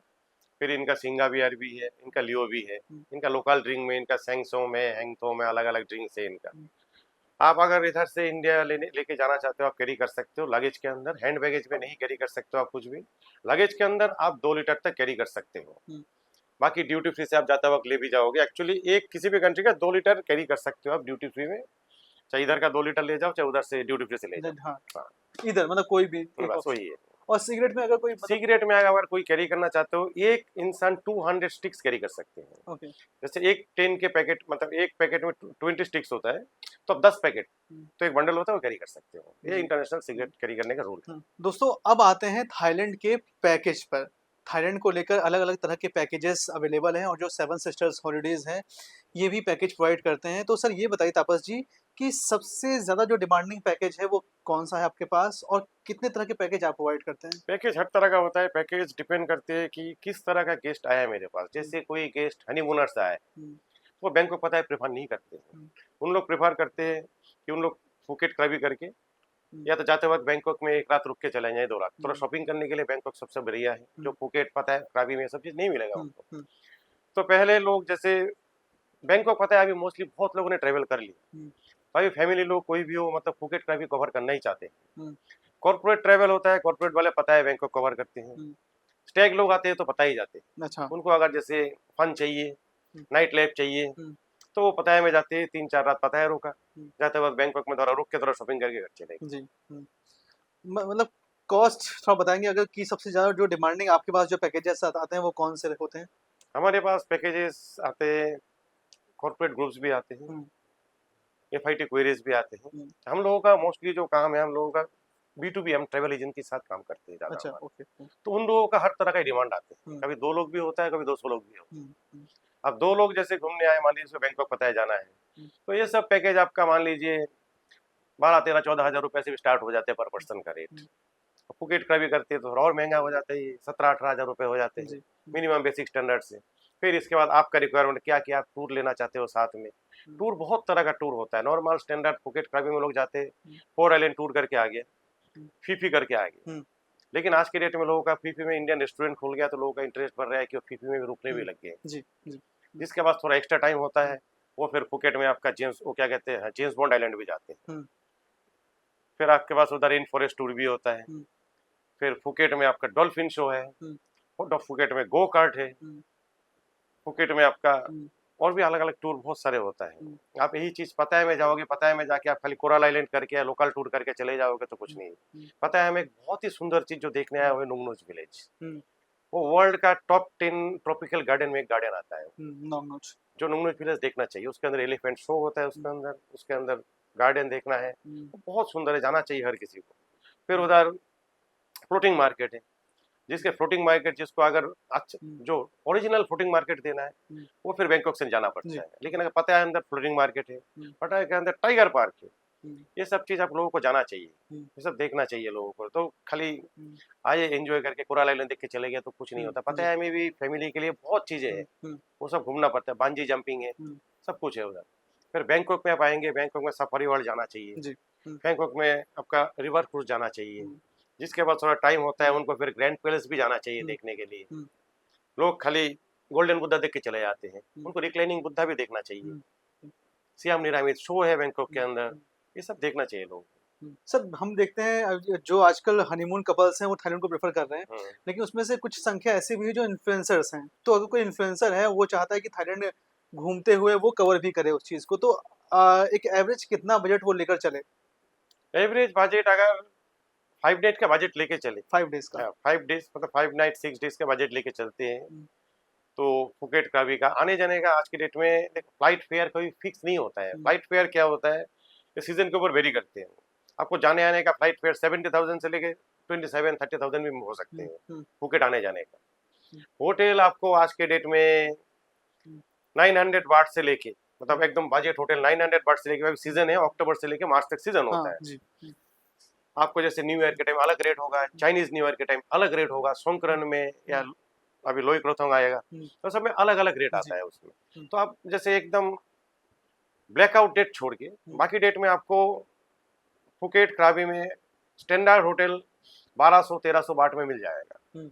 फिर इनका सिंगा बियर भी है, इनका लियो भी है। हम्म, इनका लोकल ड्रिंक में इनका सेंगसो में, हैंगथो में अलग अलग ड्रिंक्स है इनका। हम्म, आप अगर इधर से इंडिया लेके जाना चाहते हो आप कैरी कर सकते हो लगेज के अंदर, हैंड बैगेज में नहीं कैरी कर सकते हो आप कुछ भी। लगेज के अंदर आप 2 लीटर तक कैरी कर सकते हो। हम्म, बाकी ड्यूटी फ्री से आप जाते वक्त ले भी जाओगे, एक्चुअली एक किसी भी कंट्री का 2 लीटर कैरी कर सकते हो आप ड्यूटी फ्री में, चाहे इधर का 2 लीटर ले जाओ चाहे उधर से ड्यूटी फ्री से ले जाओ। हाँ, हाँ, इधर मतलब कोई भी एक बस ऑप्शन। वही है। और सिगरेट में अगर कोई मतलब, सिगरेट में अगर कोई कैरी करना चाहते हो, एक इंसान 200 स्टिक्स कैरी कर सकते हैं। ओके, जैसे एक 10 के पैकेट, मतलब एक पैकेट में 20 स्टिक्स होता है, तो आप 10 पैकेट, तो एक बंडल होता है वो कैरी कर सकते हो। ये जी, इंटरनेशनल सिगरेट कैरी करने का रूल है। दोस्तों अब आते हैं थाईलैंड के पैकेज पर। थाईलैंड को लेकर अलग अलग तरह के पैकेजेस अवेलेबल हैं और जो सेवन सिस्टर्स हॉलीडेज हैं ये भी पैकेज प्रोवाइड करते हैं। तो सर ये बताइए तापस जी कि सबसे ज़्यादा जो डिमांडिंग पैकेज है वो कौन सा है आपके पास और कितने तरह के पैकेज आप प्रोवाइड करते हैं? पैकेज हर तरह का होता है, पैकेज डिपेंड करते हैं कि किस तरह का गेस्ट आया है मेरे पास। हम्म, जैसे कोई गेस्ट हनीमूनर से आया है, हम्म, वो बैंकॉक पता है प्रेफर नहीं करते हैं। उन लोग प्रेफर करते हैं कि उन लोग फुकेट krabi करके या तो जाते वक्त बैंकॉक में एक रात रुक के चले जाए, 2 रात। थोड़ा शॉपिंग करने के लिए बैंकॉक सबसे बढ़िया है, जो फुकेट पता है krabi में सब चीज़ नहीं मिलेगा आपको। तो पहले लोग जैसे बैंकॉक पता है अभी मोस्टली बहुत लोगों ने ट्रैवल कर लिया, भाई फैमिली लोग कोई भी हो मतलब फुकेट krabi कवर करना ही चाहते हैं। कॉर्पोरेट ट्रैवल होता है, कॉर्पोरेट वाले पता है बैंकॉक कवर करते हैं। स्टैग लोग आते हैं तो पता ही जाते हैं। अच्छा। उनको अगर जैसे फन चाहिए, नाइट लाइफ चाहिए, तो वो पता है में जाते हैं, 3-4 रात पता है रुका, जाते वक्त बैंकॉक में थोड़ा रुक के थोड़ा शॉपिंग करके घर चले गए। जी। मतलब कॉस्ट थोड़ा बताएंगे अगर कि सबसे ज़्यादा जो डिमांडिंग आपके पास जो पैकेजेस आते हैं वो कौन से होते हैं? हमारे पास पैकेजेस आते हैं, कॉर्पोरेट ग्रुप्स भी आते हैं, FIT क्वेरीज भी आते हैं। हम लोगों का मोस्टली जो काम है, हम लोगों का B2B, हम ट्रैवल एजेंट के साथ काम करते हैं ज़्यादा। अच्छा, हमारा। ओके। तो उन लोगों का हर तरह का डिमांड आते हैं, कभी 2 लोग भी होता है, कभी 200 लोग भी होता है। अब 2 लोग जैसे घूमने आए, मान लीजिए बैंकॉक पता है जाना है, तो ये सब पैकेज आपका मान लीजिए 12, 13, 14 हज़ार रुपए से भी स्टार्ट हो जाते हैं पर पर्सन का रेट। फुकेट krabi करते हैं तो थोड़ा और महंगा हो जाता है, 17, 18 हज़ार रुपए हो जाते हैं मिनिमम बेसिक स्टैंडर्ड से। फिर इसके बाद आपका रिक्वायरमेंट क्या आप टूर लेना चाहते हो साथ में। टूर बहुत तरह का टूर होता है। नॉर्मल स्टैंडर्ड फुकेट krabi में लोग जाते हैं, 4 आइलैंड टूर करके आ गए, फीफी करके आ गए। लेकिन आज के डेट में लोगों का फीफी में इंडियन रेस्टोरेंट खुल गया तो लोगों का इंटरेस्ट बढ़ रहा है कि वो फीफी में भी रुकने भी लग गए। जिसके पास थोड़ा एक्स्ट्रा टाइम होता है वो फिर फुकेट में आपका वो क्या कहते हैं, जेम्स बॉन्ड आइलैंड भी जाते हैं। फिर आपके पास उधर रेन फॉरेस्ट टूर भी होता है। फिर फुकेट में आपका डॉल्फिन शो है, फुकेट में गो कार्ट है, फुकेट में आपका और भी अलग अलग टूर बहुत सारे होता है। आप यही चीज पताया में जाओगे, पताया में जाके आप खाली कोरल आइलैंड करके या लोकल टूर करके चले जाओगे तो कुछ नहीं। पताया में एक बहुत ही सुंदर चीज जो देखने आया हुआ है नुंगनोज विलेज। वो वर्ल्ड का टॉप 10 ट्रॉपिकल गार्डन में एक गार्डन आता है जो नुंगनोज विलेज देखना चाहिए। उसके अंदर एलिफेंट शो होता है, उसके अंदर गार्डन देखना है, बहुत सुंदर है, जाना चाहिए हर किसी को। फिर उधर फ्लोटिंग मार्केट है, जिसके फ्लोटिंग मार्केट जिसको अगर अच्छा जो ओरिजिनल फ्लोटिंग मार्केट देना है वो फिर बैंकॉक से जाना पड़ता है। लेकिन अगर पता है अंदर फ्लोटिंग मार्केट है, पता है के अंदर टाइगर पार्क है, ये सब चीज आप लोगों को जाना चाहिए, ये सब देखना चाहिए लोगों को। तो खाली आए एंजॉय करके कोरल आइलैंड देख के चले गए तो कुछ नहीं होता। पता है में भी फैमिली के लिए बहुत चीजें हैं, वो सब घूमना पड़ता है। बांजी जंपिंग है, सब कुछ है उधर। फिर बैंकॉक में आप आएंगे, बैंकॉक में सफारी वर्ल्ड जाना चाहिए, बैंकॉक में आपका रिवर क्रूज जाना चाहिए। जिसके पास थोड़ा टाइम होता है उनको फिर ग्रैंड पैलेस भी जाना चाहिए देखने के लिए। लोग खाली गोल्डन बुद्धा देख के चले जाते हैं, उनको रिक्लाइनिंग बुद्धा भी देखना चाहिए। सियाम निरामित शो है बैंकॉक के अंदर, ये सब देखना चाहिए लोग। सर हम देखते हैं जो आजकल हनीमून कपल्स हैं वो थाईलैंड को प्रेफर कर रहे हैं, लेकिन उसमें से कुछ संख्या ऐसी भी है जो इन्फ्लुएंसर्स हैं। तो अगर कोई इन्फ्लुएंसर है वो चाहता है कि थाईलैंड घूमते हुए वो कवर भी करे उस चीज को, तो एक एवरेज कितना बजट वो लेकर चले? एवरेज बजट अगर 5 डेज का बजट लेके चले, 5 डेज का, 5 डेज मतलब 5 नाइट 6 डेज का बजट लेके चलते हैं तो फुकेट krabi का आने जाने का आज की डेट में फ्लाइट फेयर कोई फिक्स नहीं होता है। फ्लाइट फेयर क्या होता है, सीजन के ऊपर वेरी करते हैं। आपको जाने आने का फ्लाइट फेयर 70,000 से लेके 27-30,000 भी हो सकते हैं फुकेट आने जाने का। होटल आपको आज के डेट में 900 बाट से लेके मतलब एकदम बजट होटल 900 बाट से लेके, सीजन है अक्टूबर से लेके मार्च तक सीजन होता है। आपको जैसे न्यू ईयर के टाइम अलग रेट होगा, चाइनीज न्यू ईयर के टाइम अलग रेट होगा, सोंकरन में या अभी लोई क्रोथोंग आएगा तो सब में अलग अलग रेट आता है उसमें। तो आप जैसे एकदम ब्लैकआउट डेट छोड़ के बाकी डेट में आपको फुकेट krabi में स्टैंडर्ड होटल 1200-1300 बाट में मिल जाएगा।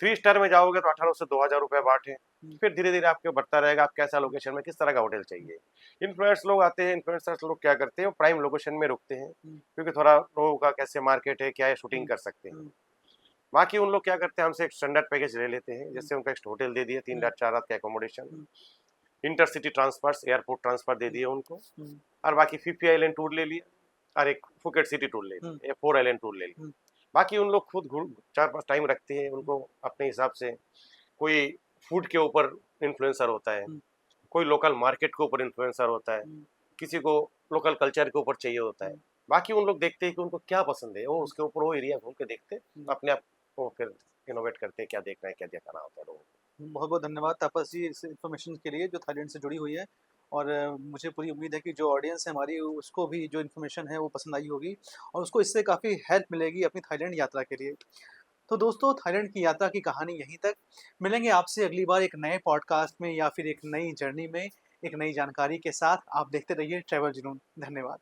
3 स्टार में जाओगे तो 1800 से 2000 रुपए बाट है। फिर धीरे धीरे आपके बढ़ता रहेगा, आप कैसा लोकेशन में किस तरह का होटल चाहिए। इन्फ्लुएंसर्स लोग आते हैं, इन्फ्लुएंसर्स लोग क्या करते हैं वो प्राइम लोकेशन में रुकते हैं क्योंकि थोड़ा लोगों का कैसे मार्केट है क्या है शूटिंग कर सकते हैं। बाकी उन लोग क्या करते हैं हमसे एक स्टैंडर्ड पैकेज ले लेते हैं, जैसे उनका एक होटल दे दिया 3 रात 4 रात का accommodation, intercity transfer airport transfer दे दिए उनको, और बाकी फीफी आइलैंड टूर ले लिया और एक फुकेट सिटी टूर ले लिया, 4 आइलैंड टूर ले लिया। बाकी उन लोग खुद 4-5 टाइम रखते हैं, उनको अपने हिसाब से कोई फूड के ऊपर इन्फ्लुएंसर होता है, कोई लोकल मार्केट के ऊपर इन्फ्लुएंसर होता है, किसी को लोकल कल्चर के ऊपर चाहिए होता है। बाकी उन लोग देखते हैं कि उनको क्या पसंद है, वो उसके ऊपर वो एरिया घूम के देखते अपने आप को फिर इनोवेट करते हैं क्या देखना है क्या दिखाना होता है लोगों को। बहुत बहुत धन्यवाद तापस जी इस इन्फॉर्मेशन के लिए जो थाईलैंड से जुड़ी हुई है, और मुझे पूरी उम्मीद है कि जो ऑडियंस है हमारी उसको भी जो इन्फॉर्मेशन है वो पसंद आई होगी और उसको इससे काफ़ी हेल्प मिलेगी अपनी थाईलैंड यात्रा के लिए। तो दोस्तों थाईलैंड की यात्रा की कहानी यहीं तक। मिलेंगे आपसे अगली बार एक नए पॉडकास्ट में या फिर एक नई जर्नी में एक नई जानकारी के साथ आप देखते रहिए ट्रैवल जुनून। धन्यवाद।